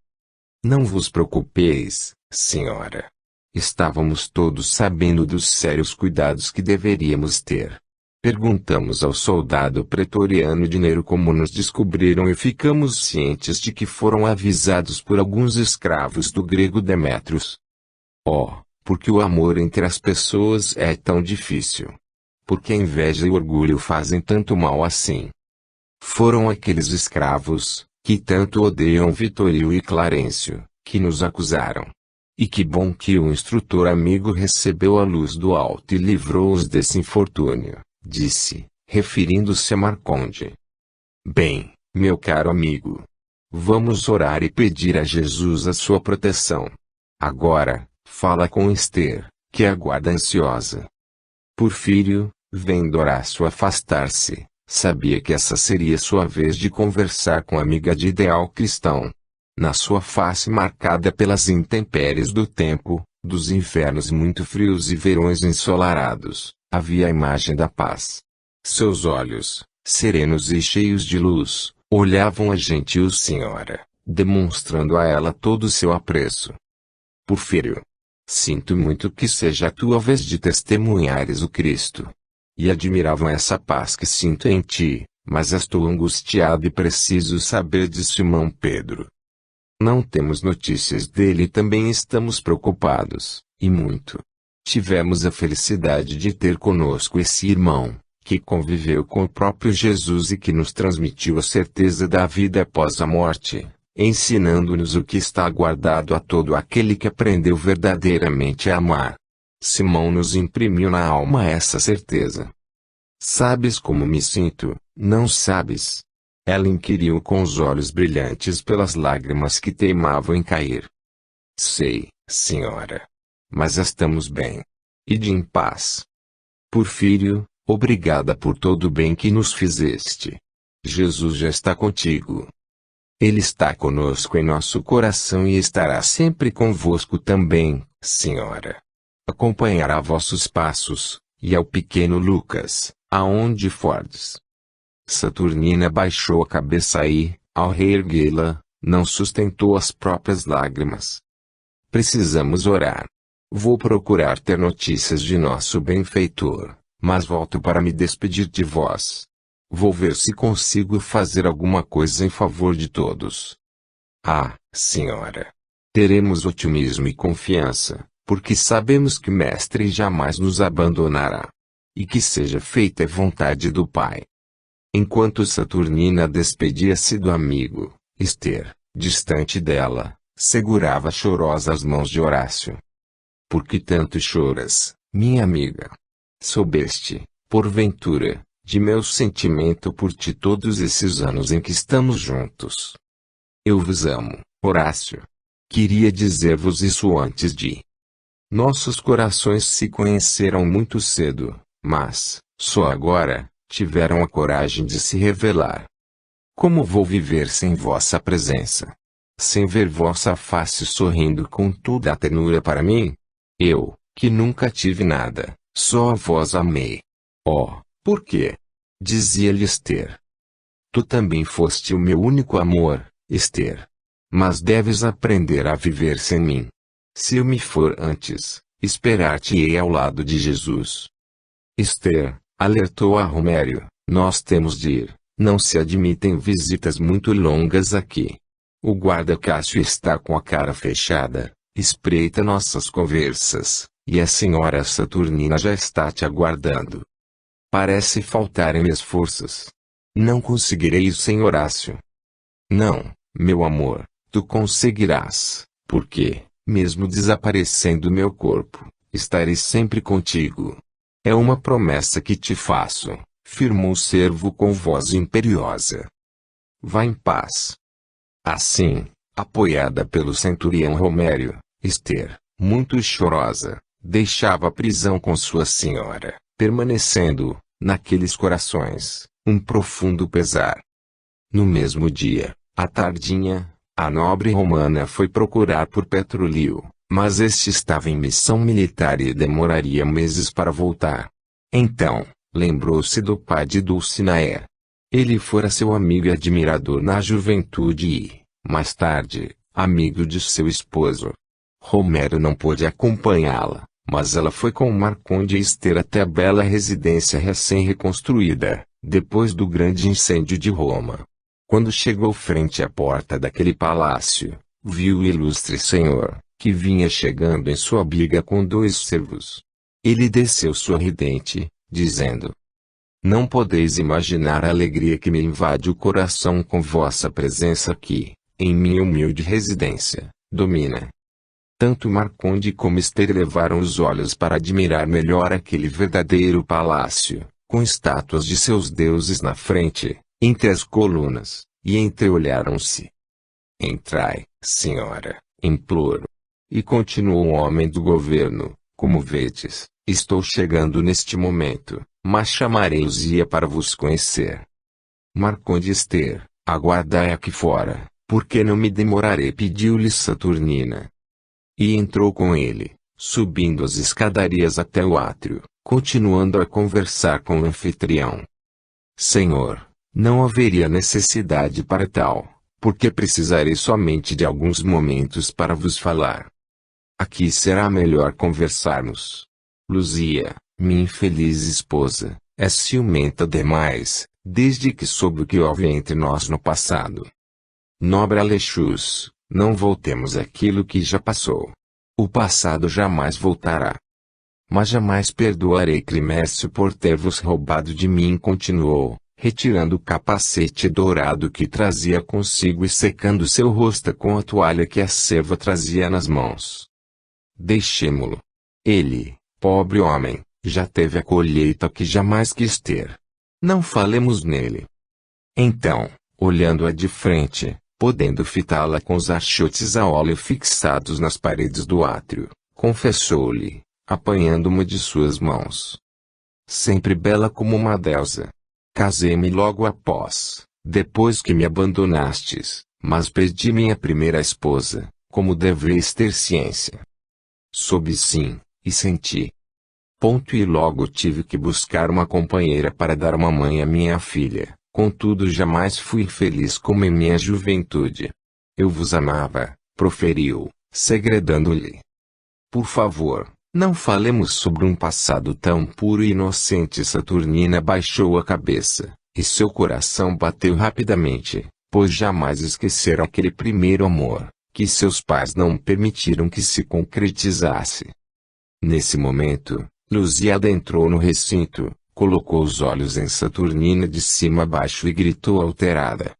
Não vos preocupeis, senhora. Estávamos todos sabendo dos sérios cuidados que deveríamos ter. Perguntamos ao soldado pretoriano dinheiro como nos descobriram e ficamos cientes de que foram avisados por alguns escravos do grego Demétrios. Oh, porque o amor entre as pessoas é tão difícil. Porque a inveja e o orgulho fazem tanto mal assim. Foram aqueles escravos, que tanto odeiam Vitorino e Clarencio, que nos acusaram. E que bom que o instrutor amigo recebeu a luz do alto e livrou-os desse infortúnio, disse, referindo-se a Marconde. Bem, meu caro amigo. Vamos orar e pedir a Jesus a sua proteção. Agora, fala com Esther, que aguarda ansiosa. Porfírio, vendo Horácio afastar-se, sabia que essa seria sua vez de conversar com a amiga de ideal cristão. Na sua face marcada pelas intempéries do tempo, dos invernos muito frios e verões ensolarados, havia a imagem da paz. Seus olhos, serenos e cheios de luz, olhavam a gentil senhora, demonstrando a ela todo o seu apreço. Porfírio, sinto muito que seja a tua vez de testemunhares o Cristo. E admiravam essa paz que sinto em ti, mas estou angustiado e preciso saber de Simão Pedro. Não temos notícias dele e também estamos preocupados, e muito. Tivemos a felicidade de ter conosco esse irmão, que conviveu com o próprio Jesus e que nos transmitiu a certeza da vida após a morte, ensinando-nos o que está guardado a todo aquele que aprendeu verdadeiramente a amar. Simão nos imprimiu na alma essa certeza. Sabes como me sinto, não sabes? Ela inquiriu com os olhos brilhantes pelas lágrimas que teimavam em cair. Sei, senhora. Mas estamos bem. Ide em paz. Porfírio, obrigada por todo o bem que nos fizeste. Jesus já está contigo. Ele está conosco em nosso coração e estará sempre convosco também, senhora. Acompanhará vossos passos, e ao pequeno Lucas, aonde fordes. Saturnina baixou a cabeça e, ao reerguê-la, não sustentou as próprias lágrimas. Precisamos orar. Vou procurar ter notícias de nosso benfeitor, mas volto para me despedir de vós. Vou ver se consigo fazer alguma coisa em favor de todos. Ah, senhora! Teremos otimismo e confiança, porque sabemos que Mestre jamais nos abandonará. E que seja feita a vontade do Pai. Enquanto Saturnina despedia-se do amigo, Esther, distante dela, segurava chorosa as mãos de Horácio. Por que tanto choras, minha amiga? Soubeste, porventura, de meu sentimento por ti todos esses anos em que estamos juntos. Eu vos amo, Horácio. Queria dizer-vos isso antes de. Nossos corações se conheceram muito cedo, mas, só agora, tiveram a coragem de se revelar. Como vou viver sem vossa presença? Sem ver vossa face sorrindo com toda a ternura para mim? Eu, que nunca tive nada, só a vós amei. Oh, por quê? Dizia-lhe Esther. Tu também foste o meu único amor, Esther. Mas deves aprender a viver sem mim. Se eu me for antes, esperar-te-ei ao lado de Jesus. Esther, alertou a Romério, nós temos de ir, não se admitem visitas muito longas aqui. O guarda Cássio está com a cara fechada, espreita nossas conversas, e a senhora Saturnina já está te aguardando. Parece faltarem as forças. Não conseguirei ir sem Horácio. Não, meu amor, tu conseguirás, porque, mesmo desaparecendo meu corpo, estarei sempre contigo. É uma promessa que te faço, firmou o servo com voz imperiosa. Vá em paz. Assim, apoiada pelo centurião Romério, Esther, muito chorosa, deixava a prisão com sua senhora, permanecendo, naqueles corações, um profundo pesar. No mesmo dia, à tardinha, a nobre romana foi procurar por Petrolio, Mas este estava em missão militar e demoraria meses para voltar. Então, lembrou-se do pai de Dulcinea. Ele fora seu amigo e admirador na juventude e, mais tarde, amigo de seu esposo. Romero não pôde acompanhá-la, mas ela foi com Marconde e Esther até a bela residência recém-reconstruída, depois do grande incêndio de Roma. Quando chegou frente à porta daquele palácio, viu o ilustre senhor, que vinha chegando em sua biga com 2 servos. Ele desceu sorridente, dizendo: "Não podeis imaginar a alegria que me invade o coração com vossa presença aqui, em minha humilde residência, domina." Tanto Marconde como Esther elevaram os olhos para admirar melhor aquele verdadeiro palácio, com estátuas de seus deuses na frente, entre as colunas, e entreolharam-se. "Entrai, senhora", implorou. E continuou o homem do governo: "Como vedes, estou chegando neste momento, mas chamarei Luzia para vos conhecer." Marconde e Esther: "Aguardai aqui fora, porque não me demorarei", pediu-lhe Saturnina. E entrou com ele, subindo as escadarias até o átrio, continuando a conversar com o anfitrião. "Senhor, não haveria necessidade para tal, porque precisarei somente de alguns momentos para vos falar. Aqui será melhor conversarmos. Luzia, minha infeliz esposa, é ciumenta demais, desde que soube o que houve entre nós no passado. Nobre Alexus, não voltemos àquilo que já passou. O passado jamais voltará. Mas jamais perdoarei Climércio por ter vos roubado de mim", continuou, retirando o capacete dourado que trazia consigo e secando seu rosto com a toalha que a serva trazia nas mãos. "Deixemo-lo. Ele, pobre homem, já teve a colheita que jamais quis ter. Não falemos nele." Então, olhando-a de frente, podendo fitá-la com os achotes a óleo fixados nas paredes do átrio, confessou-lhe, apanhando uma de suas mãos: "Sempre bela como uma deusa. Casei-me logo após, depois que me abandonastes, mas perdi minha primeira esposa, como deveis ter ciência. Soube sim, e senti. E logo tive que buscar uma companheira para dar uma mãe à minha filha. Contudo jamais fui infeliz como em minha juventude. Eu vos amava", proferiu, segredando-lhe. "Por favor, não falemos sobre um passado tão puro e inocente." Saturnina baixou a cabeça, e seu coração bateu rapidamente, pois jamais esqueceram aquele primeiro amor, que seus pais não permitiram que se concretizasse. Nesse momento, Luzia adentrou no recinto, colocou os olhos em Saturnina de cima a baixo e gritou alterada: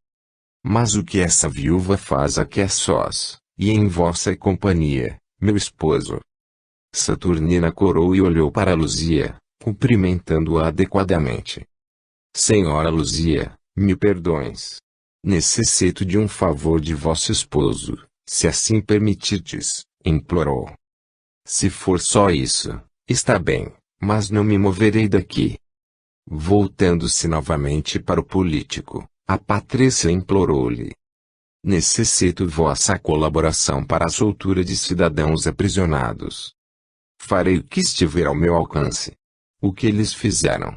"Mas o que essa viúva faz aqui a sós, e em vossa companhia, meu esposo?" Saturnina corou e olhou para Luzia, cumprimentando-a adequadamente. "Senhora Luzia, me perdoes. Necessito de um favor de vosso esposo, se assim permitirdes", implorou. "Se for só isso, está bem, mas não me moverei daqui." Voltando-se novamente para o político, a Patrícia implorou-lhe: "Necessito vossa colaboração para a soltura de cidadãos aprisionados." "Farei o que estiver ao meu alcance." "O que eles fizeram?"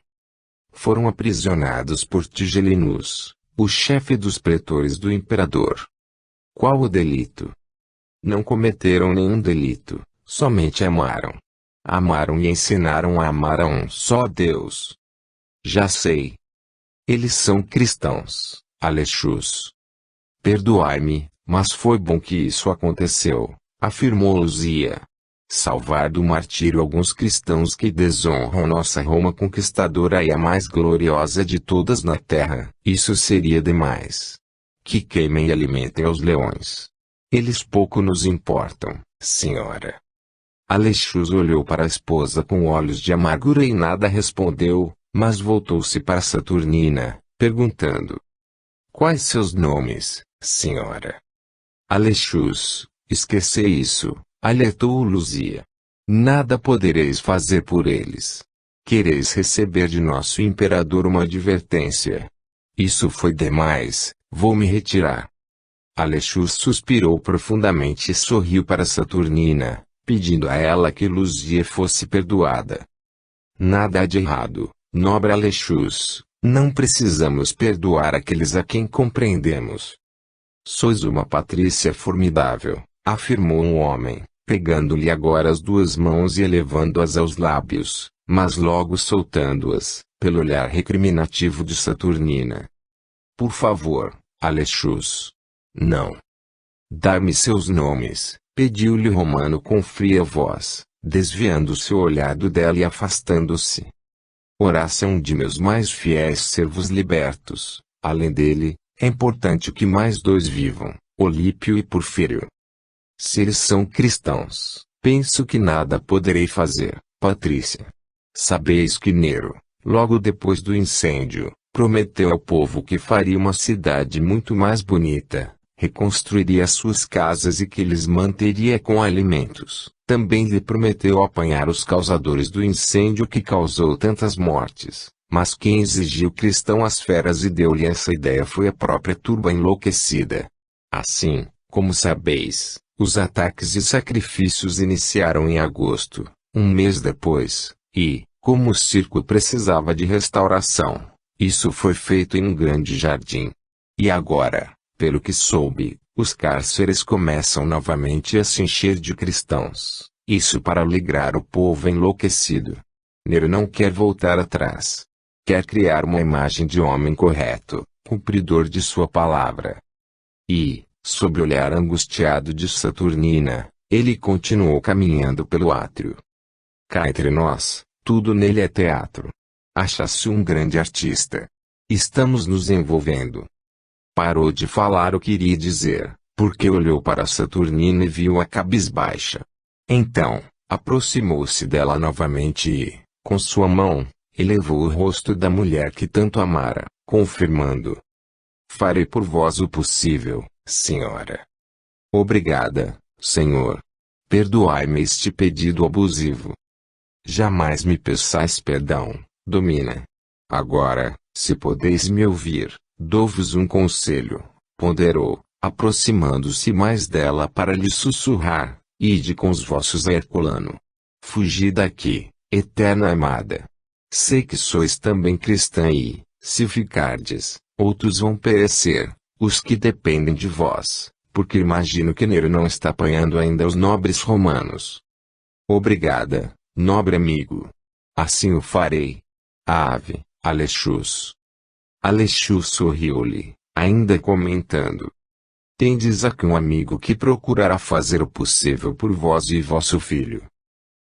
"Foram aprisionados por Tigelinus, o chefe dos pretores do imperador." "Qual o delito?" "Não cometeram nenhum delito, somente amaram. Amaram e ensinaram a amar a um só Deus." "Já sei. Eles são cristãos, Alexus." "Perdoai-me, mas foi bom que isso aconteceu", afirmou Luzia. "Salvar do martírio alguns cristãos que desonram nossa Roma conquistadora e a mais gloriosa de todas na terra, isso seria demais. Que queimem e alimentem aos leões. Eles pouco nos importam, senhora." Alexus olhou para a esposa com olhos de amargura e nada respondeu, mas voltou-se para Saturnina, perguntando: "Quais seus nomes, senhora?" "Alexus, esquecei isso", alertou Luzia. "Nada podereis fazer por eles. Quereis receber de nosso imperador uma advertência. Isso foi demais, vou me retirar." Alexu suspirou profundamente e sorriu para Saturnina, pedindo a ela que Luzia fosse perdoada. Nada há de errado, nobre Alexus, não precisamos perdoar aqueles a quem compreendemos. Sois uma patrícia formidável, afirmou um homem, pegando-lhe agora as duas mãos e elevando-as aos lábios, mas logo soltando-as, pelo olhar recriminativo de Saturnina. Por favor, Alexus. Não. Dá-me seus nomes, pediu-lhe o romano com fria voz, desviando seu olhar do dela e afastando-se. Horácio é um de meus mais fiéis servos libertos. Além dele, é importante que mais dois vivam, Olípio e Porfírio. Se eles são cristãos, penso que nada poderei fazer, Patrícia. Sabeis que Nero, logo depois do incêndio, prometeu ao povo que faria uma cidade muito mais bonita, reconstruiria suas casas e que lhes manteria com alimentos. Também lhe prometeu apanhar os causadores do incêndio que causou tantas mortes, mas quem exigiu cristão às feras e deu-lhe essa ideia foi a própria turba enlouquecida. Assim, como sabeis, os ataques e sacrifícios iniciaram em agosto, um mês depois, e, como o circo precisava de restauração, isso foi feito em um grande jardim. E agora, pelo que soube, os cárceres começam novamente a se encher de cristãos, isso para alegrar o povo enlouquecido. Nero não quer voltar atrás. Quer criar uma imagem de homem correto, cumpridor de sua palavra. E, sob o olhar angustiado de Saturnina, ele continuou caminhando pelo átrio. Cá entre nós, tudo nele é teatro. Acha-se um grande artista. Estamos nos envolvendo. Parou de falar o que iria dizer, porque olhou para Saturnina e viu-a cabisbaixa. Então, aproximou-se dela novamente e, com sua mão, elevou o rosto da mulher que tanto amara, confirmando: farei por vós o possível, senhora. Obrigada, senhor. Perdoai-me este pedido abusivo. Jamais me peçais perdão, Domina. Agora, se podeis me ouvir, dou-vos um conselho, ponderou, aproximando-se mais dela para lhe sussurrar: ide com os vossos a Herculano. Fugi daqui, eterna amada. Sei que sois também cristã e, se ficardes, outros vão perecer, os que dependem de vós, porque imagino que Nero não está apanhando ainda os nobres romanos. Obrigada, nobre amigo. Assim o farei. Ave, Alexus. Alexus sorriu-lhe, ainda comentando: tendes aqui um amigo que procurará fazer o possível por vós e vosso filho.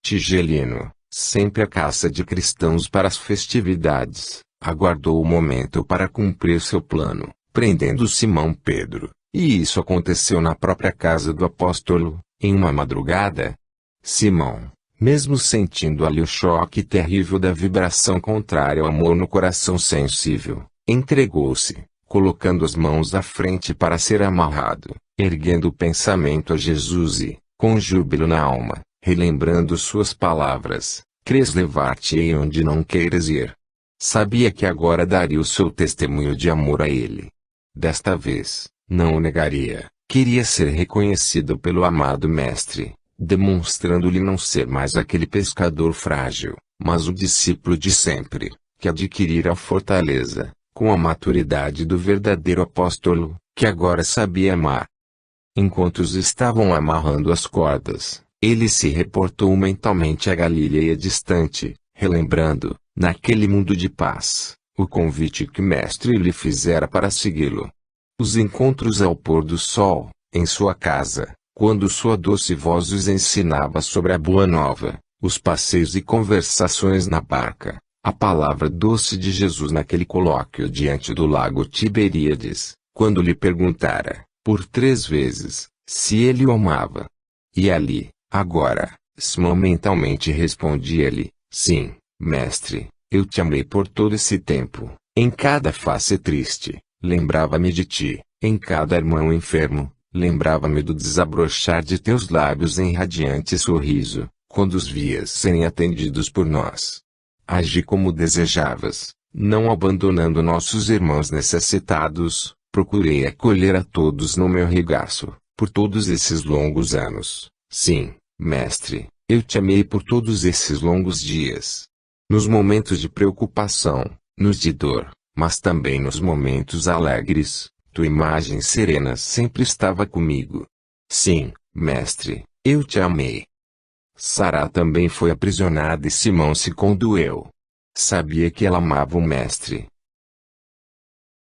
Tigelino, sempre à caça de cristãos para as festividades, aguardou o momento para cumprir seu plano, prendendo Simão Pedro, e isso aconteceu na própria casa do apóstolo, em uma madrugada. Simão, mesmo sentindo ali o choque terrível da vibração contrária ao amor no coração sensível, entregou-se, colocando as mãos à frente para ser amarrado, erguendo o pensamento a Jesus e, com júbilo na alma, relembrando suas palavras: crês levar-te-ei onde não queiras ir. Sabia que agora daria o seu testemunho de amor a ele. Desta vez, não o negaria, queria ser reconhecido pelo amado mestre, demonstrando-lhe não ser mais aquele pescador frágil, mas o discípulo de sempre, que adquirira a fortaleza, com a maturidade do verdadeiro apóstolo, que agora sabia amar. Enquanto os estavam amarrando as cordas, ele se reportou mentalmente à Galileia distante, relembrando, naquele mundo de paz, o convite que o mestre lhe fizera para segui-lo. Os encontros ao pôr do sol, em sua casa, quando sua doce voz os ensinava sobre a boa nova, os passeios e conversações na barca, a palavra doce de Jesus naquele colóquio diante do lago Tiberíades, quando lhe perguntara, por 3 vezes, se ele o amava. E ali, agora, Simão mentalmente respondia-lhe: sim, mestre, eu te amei por todo esse tempo. Em cada face triste, lembrava-me de ti; em cada irmão enfermo, lembrava-me do desabrochar de teus lábios em radiante sorriso, quando os vias serem atendidos por nós. Agi como desejavas, não abandonando nossos irmãos necessitados, Procurei acolher a todos no meu regaço, por todos esses longos anos. Sim, mestre, eu te amei por todos esses longos dias. Nos momentos de preocupação, nos de dor, mas também nos momentos alegres, tua imagem serena sempre estava comigo. Sim, mestre, eu te amei. Sará também foi aprisionada e Simão se condoeu. Sabia que ela amava o mestre,